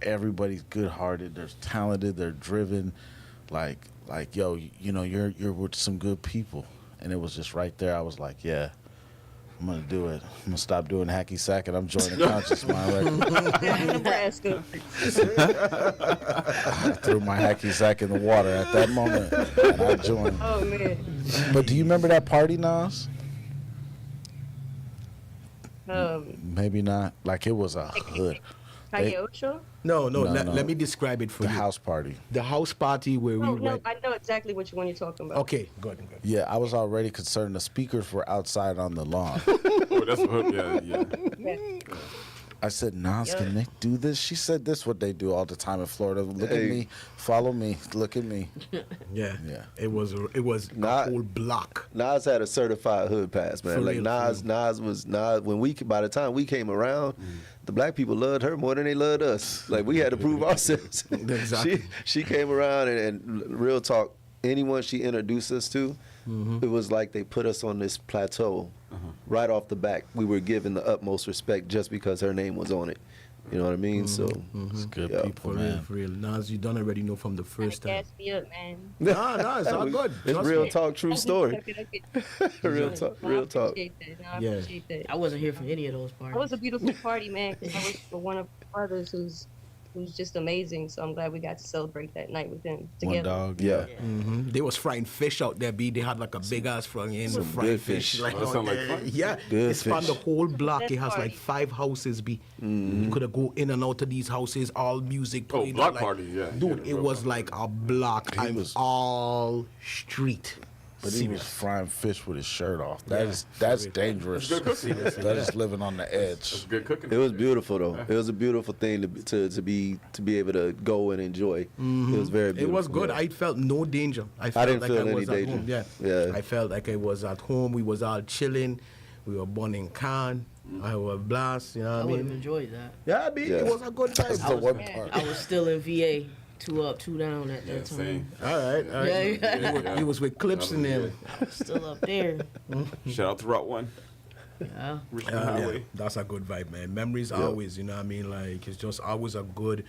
Speaker 4: Everybody's good-hearted. They're talented. They're driven. Like, yo, you're with some good people. And it was just right there. I was like, yeah. I'm gonna do it. I'm gonna stop doing hacky sack, and I'm joining Conscious Mind Records.
Speaker 6: Nebraska.
Speaker 4: I threw my hacky sack in the water at that moment, and I joined.
Speaker 6: Oh man.
Speaker 4: But do you remember that party, Nas? Maybe not. Like it was a hood.
Speaker 6: Calle Ocho?
Speaker 3: No.
Speaker 4: No.
Speaker 3: Let me describe it for
Speaker 4: The
Speaker 3: you.
Speaker 4: house party.
Speaker 3: The house party where we
Speaker 6: No,
Speaker 3: went.
Speaker 6: I know exactly which one you're talking about.
Speaker 3: Okay, good.
Speaker 4: Yeah, I was already concerned. The speakers were outside on the lawn.
Speaker 2: Oh, that's what. Yeah.
Speaker 4: I said, Nas, can they do this? She said, this is what they do all the time in Florida. Look at me, follow me, look at me.
Speaker 3: Yeah.
Speaker 4: Yeah.
Speaker 3: It was a whole block.
Speaker 5: Nas had a certified hood pass, man.
Speaker 3: For
Speaker 5: Like
Speaker 3: real,
Speaker 5: Nas was when by the time we came around, the black people loved her more than they loved us. Like we had to prove ourselves.
Speaker 3: Exactly.
Speaker 5: She came around and real talk, anyone she introduced us to, it was like they put us on this plateau. Right off the back, we were given the utmost respect just because her name was on it. You know what I mean? So
Speaker 4: It's good
Speaker 5: yeah.
Speaker 4: people,
Speaker 3: For
Speaker 4: man.
Speaker 3: real. Nas, you don't already know from the first time.
Speaker 6: Gas me up, man.
Speaker 3: Nah, it's all good.
Speaker 5: It's
Speaker 3: Trust
Speaker 5: real
Speaker 3: me.
Speaker 5: talk, true story.
Speaker 6: Okay.
Speaker 5: Real talk,
Speaker 6: No,
Speaker 5: real talk.
Speaker 6: I appreciate that. No, I
Speaker 3: Yeah.
Speaker 6: appreciate that.
Speaker 1: I wasn't here for any of those
Speaker 6: It
Speaker 1: parties.
Speaker 6: was a beautiful party, man, because I was for one of my brothers who's who's just amazing. So I'm glad we got to celebrate that night with them
Speaker 4: One
Speaker 6: together.
Speaker 4: dog.
Speaker 5: Yeah.
Speaker 3: They was frying fish out there, B. They had like a big ass frying in the
Speaker 5: Some
Speaker 3: fried
Speaker 5: good
Speaker 3: fish.
Speaker 5: fish.
Speaker 3: Like,
Speaker 2: Oh, that sound like fun.
Speaker 3: yeah,
Speaker 5: Good
Speaker 3: it's from
Speaker 5: fish.
Speaker 3: the whole block.
Speaker 6: That
Speaker 3: It has like
Speaker 6: party.
Speaker 3: 5 houses, B. You could have go in and out of these houses, all music.
Speaker 2: Oh,
Speaker 3: played,
Speaker 2: block
Speaker 3: like,
Speaker 2: parties, yeah.
Speaker 3: Dude,
Speaker 2: Yeah,
Speaker 3: it
Speaker 2: real
Speaker 3: was
Speaker 2: block
Speaker 3: like a block. I'm
Speaker 4: was-
Speaker 3: all street.
Speaker 4: But he was
Speaker 3: Serious.
Speaker 4: frying fish with his shirt off.
Speaker 3: Yeah.
Speaker 4: That's dangerous.
Speaker 2: It's good cooking.
Speaker 4: That is living on the
Speaker 2: It's
Speaker 4: edge.
Speaker 2: good cooking.
Speaker 5: It was beautiful though. It was a beautiful thing to be able to go and enjoy. It was very
Speaker 3: It
Speaker 5: beautiful.
Speaker 3: was good.
Speaker 5: yeah.
Speaker 3: I felt no danger. I felt
Speaker 5: didn't
Speaker 3: like
Speaker 5: feel
Speaker 3: I
Speaker 5: any
Speaker 3: was at
Speaker 5: danger.
Speaker 3: home. Yeah.
Speaker 5: Yeah.
Speaker 3: I felt like I was at home. We was all chilling. We were burning can. I was blast. You know
Speaker 1: I
Speaker 3: what I
Speaker 1: would have
Speaker 3: mean?
Speaker 1: enjoyed that.
Speaker 3: Yeah, B,
Speaker 5: Yeah.
Speaker 3: it was a good time.
Speaker 4: That's the one part.
Speaker 1: I was still in VA, 2 up, 2 down at
Speaker 2: Yeah,
Speaker 1: that time.
Speaker 2: same.
Speaker 3: All right. All right.
Speaker 1: Yeah.
Speaker 3: You was with clips in there.
Speaker 1: Still up there.
Speaker 2: Shout out to Route 1.
Speaker 1: Yeah.
Speaker 2: Richmond
Speaker 3: Yeah,
Speaker 2: Highway.
Speaker 3: that's a good vibe, man. Memories always, you know what I mean? Like it's just always a good,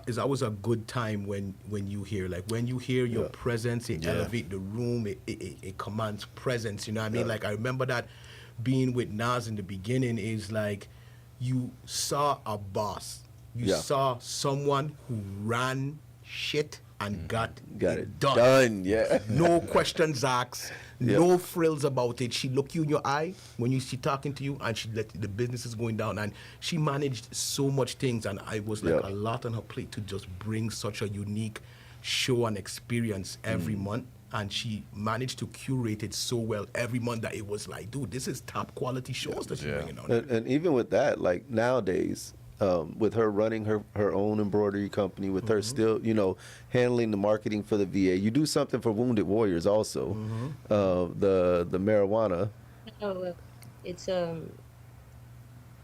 Speaker 3: it's always a good time when you hear, like when you hear your presence, it elevate the room, it commands presence. You know what I mean? Like I remember that being with Nas in the beginning is like you saw a boss, you saw someone who ran shit and got
Speaker 5: it
Speaker 3: done.
Speaker 5: done. Yeah.
Speaker 3: No questions asked, no frills about it. She look you in your eye when she talking to you, and she let the business is going down, and she managed so much things, and I was like a lot on her plate to just bring such a unique show and experience every month. And she managed to curate it so well every month that it was like, dude, this is top quality shows that she's bringing on.
Speaker 5: And even with that, like nowadays, with her running her own embroidery company, with her still, handling the marketing for the VA, you do something for Wounded Warriors also. The marijuana.
Speaker 6: No, it's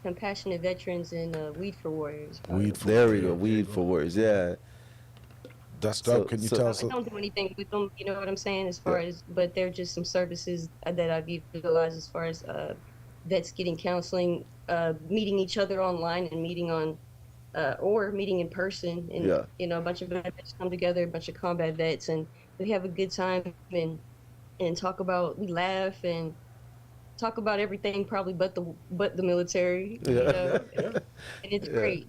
Speaker 6: Compassionate Veterans and Weed for Warriors.
Speaker 5: There we go. Weed for Warriors. Yeah.
Speaker 4: That's dope. Can you tell us?
Speaker 6: I don't do anything with them, you know what I'm saying? As far as, but they're just some services that I've utilized as far as vets getting counseling, meeting each other online and meeting on, or meeting in person. And, a bunch of vets come together, a bunch of combat vets, and we have a good time and talk about, we laugh and talk about everything probably but the military. You know? And it's great,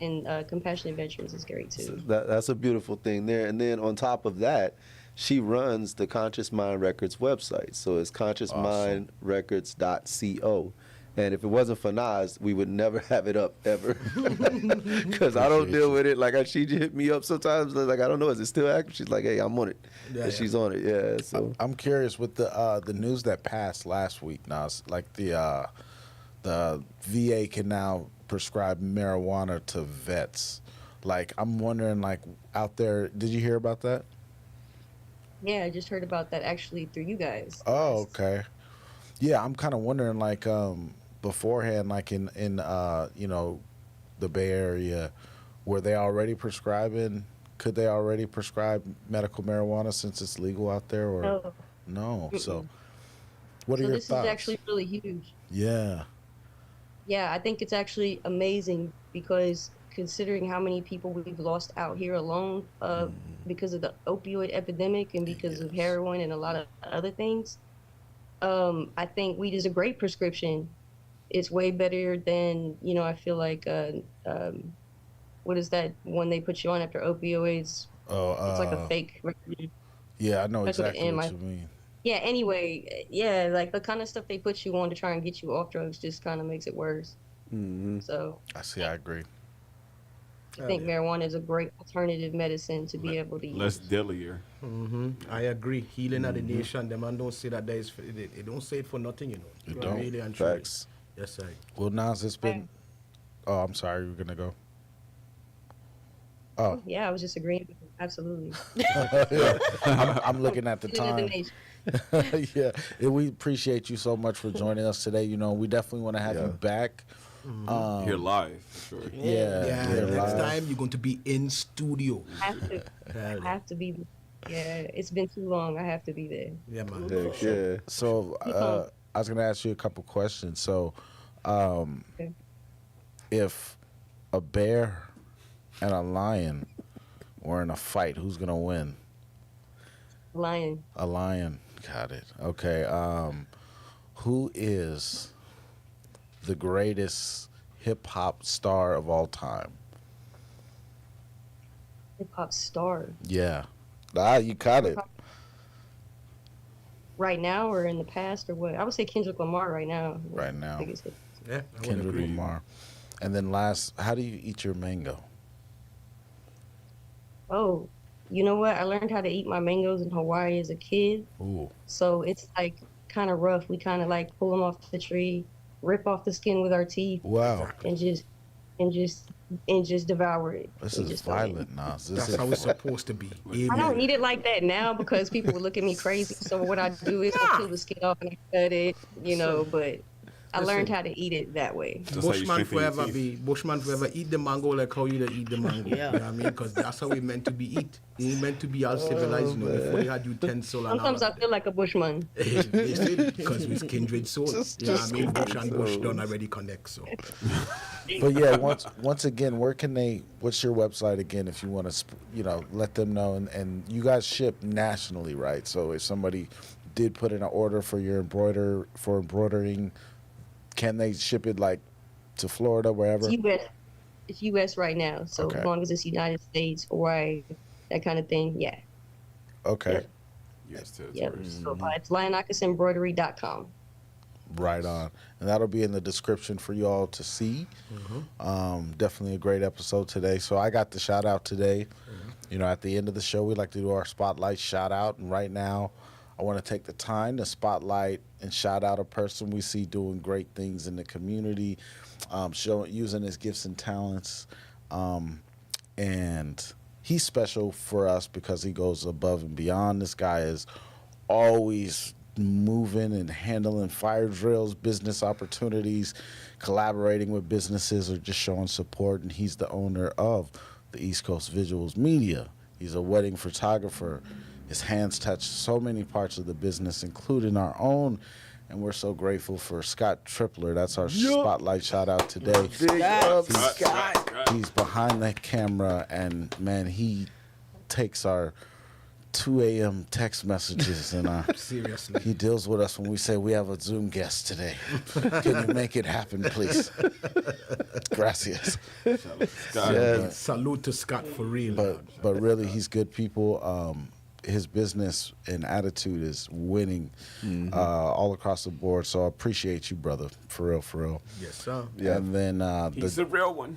Speaker 6: and Compassionate Veterans is great too.
Speaker 5: So that's a beautiful thing there. And then on top of that, she runs the Conscious Mind Records website. So it's consciousmindrecords.co. And if it wasn't for Nas, we would never have it up ever. Because I don't deal with it. Like she hit me up sometimes. Like I don't know, is it still active? She's like, hey, I'm on it. And she's on it. Yeah. So
Speaker 4: I'm curious with the news that passed last week, Nas. Like the VA can now prescribe marijuana to vets. Like I'm wondering, like out there, did you hear about that?
Speaker 6: Yeah, I just heard about that actually through you guys.
Speaker 4: Oh, okay. Yeah, I'm kind of wondering, like beforehand, like in the Bay Area, were they already prescribing? Could they already prescribe medical marijuana since it's legal out there, or no? So, what are your thoughts?
Speaker 6: So this is actually really huge.
Speaker 4: Yeah.
Speaker 6: Yeah, I think it's actually amazing because considering how many people we've lost out here alone because of the opioid epidemic and because of heroin and a lot of other things, I think weed is a great prescription. It's way better than, I feel like, what is that one they put you on after opioids? It's like a fake.
Speaker 4: Yeah, I know
Speaker 6: That's
Speaker 4: exactly what you mean.
Speaker 6: Yeah, anyway, like the kind of stuff they put you on to try and get you off drugs just kind of makes it worse. So
Speaker 4: I see, I agree.
Speaker 6: I think marijuana is a great alternative medicine to be able to use.
Speaker 2: Less deadlier.
Speaker 3: I agree. Healing of the nation. The man don't say that there is. They don't say it for nothing,
Speaker 4: You don't.
Speaker 3: Really and truly.
Speaker 5: facts.
Speaker 3: Yes, sir.
Speaker 4: Well, Nas, it's been. Oh, I'm sorry. You were gonna go. Oh.
Speaker 6: Yeah, I was just agreeing with him. Absolutely.
Speaker 4: I'm looking at the time. Yeah, and we appreciate you so much for joining us today. We definitely want to have you back.
Speaker 2: Here live, for sure.
Speaker 3: Yeah. Next time you're going to be in studio.
Speaker 6: I have to be. Yeah, it's been too long. I have to be there.
Speaker 3: Yeah, man.
Speaker 5: Yeah.
Speaker 4: So I was gonna ask you a couple questions. So, if a bear and a lion were in a fight, who's gonna win?
Speaker 6: Lion.
Speaker 4: A lion. Got it. Okay. Who is the greatest hip hop star of all time?
Speaker 6: Hip hop star.
Speaker 4: Yeah. You caught it.
Speaker 6: Right now or in the past or what? I would say Kendrick Lamar right now.
Speaker 4: Right now.
Speaker 3: Yeah, I would
Speaker 4: Kendrick
Speaker 3: agree.
Speaker 4: Lamar. And then last, how do you eat your mango?
Speaker 6: Oh, you know what? I learned how to eat my mangoes in Hawaii as a kid.
Speaker 4: Ooh.
Speaker 6: So it's like kind of rough. We kind of like pull them off the tree, rip off the skin with our teeth,
Speaker 4: Wow.
Speaker 6: and just devour it.
Speaker 4: This
Speaker 6: and
Speaker 4: is
Speaker 6: just
Speaker 4: violent, Nas. This
Speaker 3: That's
Speaker 4: is
Speaker 3: how it's supposed to be.
Speaker 6: I don't eat it like that now because people would look at me crazy. So what I do is I peel the skin off and I cut it, but I learned how to eat it that way.
Speaker 3: Bushman forever eat the mango like how you eat the mango.
Speaker 1: Yeah.
Speaker 3: You know what I mean? Because that's how we meant to be eat. We ain't meant to be all civilized, before they had utensil and
Speaker 6: Sometimes I feel like a bushman.
Speaker 3: because we're kindred souls. You know what I mean? Bush and bush don't already connect, so.
Speaker 4: But yeah, once again, what's your website again if you want to, let them know, and you guys ship nationally, right? So if somebody did put in an order for your embroidering, can they ship it like to Florida, wherever?
Speaker 6: It's U.S. right now, so
Speaker 4: Okay.
Speaker 6: as long as it's United States, Hawaii, that kind of thing, yeah.
Speaker 4: Okay.
Speaker 2: Yes,
Speaker 6: Yep. So it's LionakisEmbroidery.com.
Speaker 4: Right on. And that'll be in the description for you all to see. Definitely a great episode today. So I got the shout out today. At the end of the show, we like to do our spotlight shout out. And right now, I want to take the time to spotlight and shout out a person we see doing great things in the community, using his gifts and talents. And he's special for us because he goes above and beyond. This guy is always moving and handling fire drills, business opportunities, collaborating with businesses, or just showing support. And he's the owner of the East Coast Visuals Media. He's a wedding photographer. His hands touch so many parts of the business, including our own. And we're so grateful for Scott Tripler. That's our spotlight shout out today.
Speaker 5: Big up, Scott.
Speaker 4: He's behind the camera, and man, he takes our 2 a.m. text messages and
Speaker 3: Seriously.
Speaker 4: he deals with us when we say we have a Zoom guest today. Can you make it happen, please? Gracias.
Speaker 3: Salute to Scott for real.
Speaker 4: But really, he's good people. His business and attitude is winning all across the board. So I appreciate you, brother. For real, for real.
Speaker 3: Yes, sir.
Speaker 4: Yeah. And then
Speaker 2: he's the real one.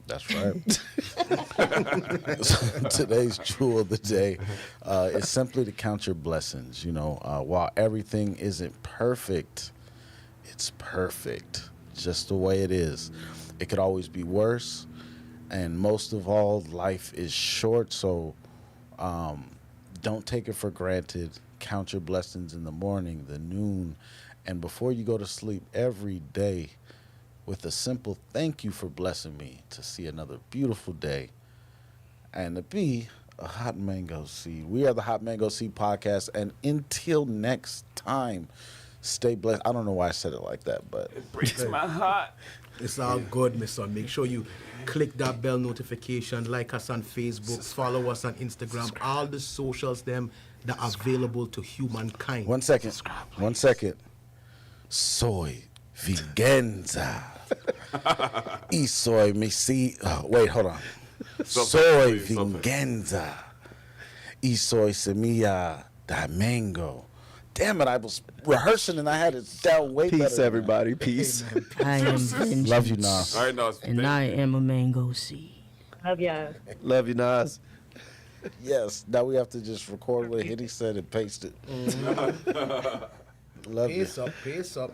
Speaker 4: That's right. Today's jewel of the day is simply to count your blessings. While everything isn't perfect, it's perfect just the way it is. It could always be worse. And most of all, life is short. So don't take it for granted. Count your blessings in the morning, the noon, and before you go to sleep every day, with a simple thank you for blessing me to see another beautiful day and to be a hot mango seed. We are the Hot Mango Seed Podcast, and until next time, stay blessed. I don't know why I said it like that, but
Speaker 2: It breaks my heart.
Speaker 3: It's all good, my son. Make sure you click that bell notification, like us on Facebook, follow us on Instagram, all the socials them that are available to humankind.
Speaker 4: 1 second. 1 second. Soy Vigenza. Y soy mi si. Wait, hold on. Soy Vigenza. Y soy semilla de mango. Damn it, I was rehearsing and I had it down way better.
Speaker 5: Peace, everybody. Peace.
Speaker 1: I am vengeance.
Speaker 4: Love you, Nas.
Speaker 2: All right, no,
Speaker 1: And I am a mango seed.
Speaker 6: Love ya.
Speaker 5: Love you, Nas.
Speaker 4: Yes, now we have to just record what Henny said and paste it. Love you.
Speaker 3: Peace up, peace up.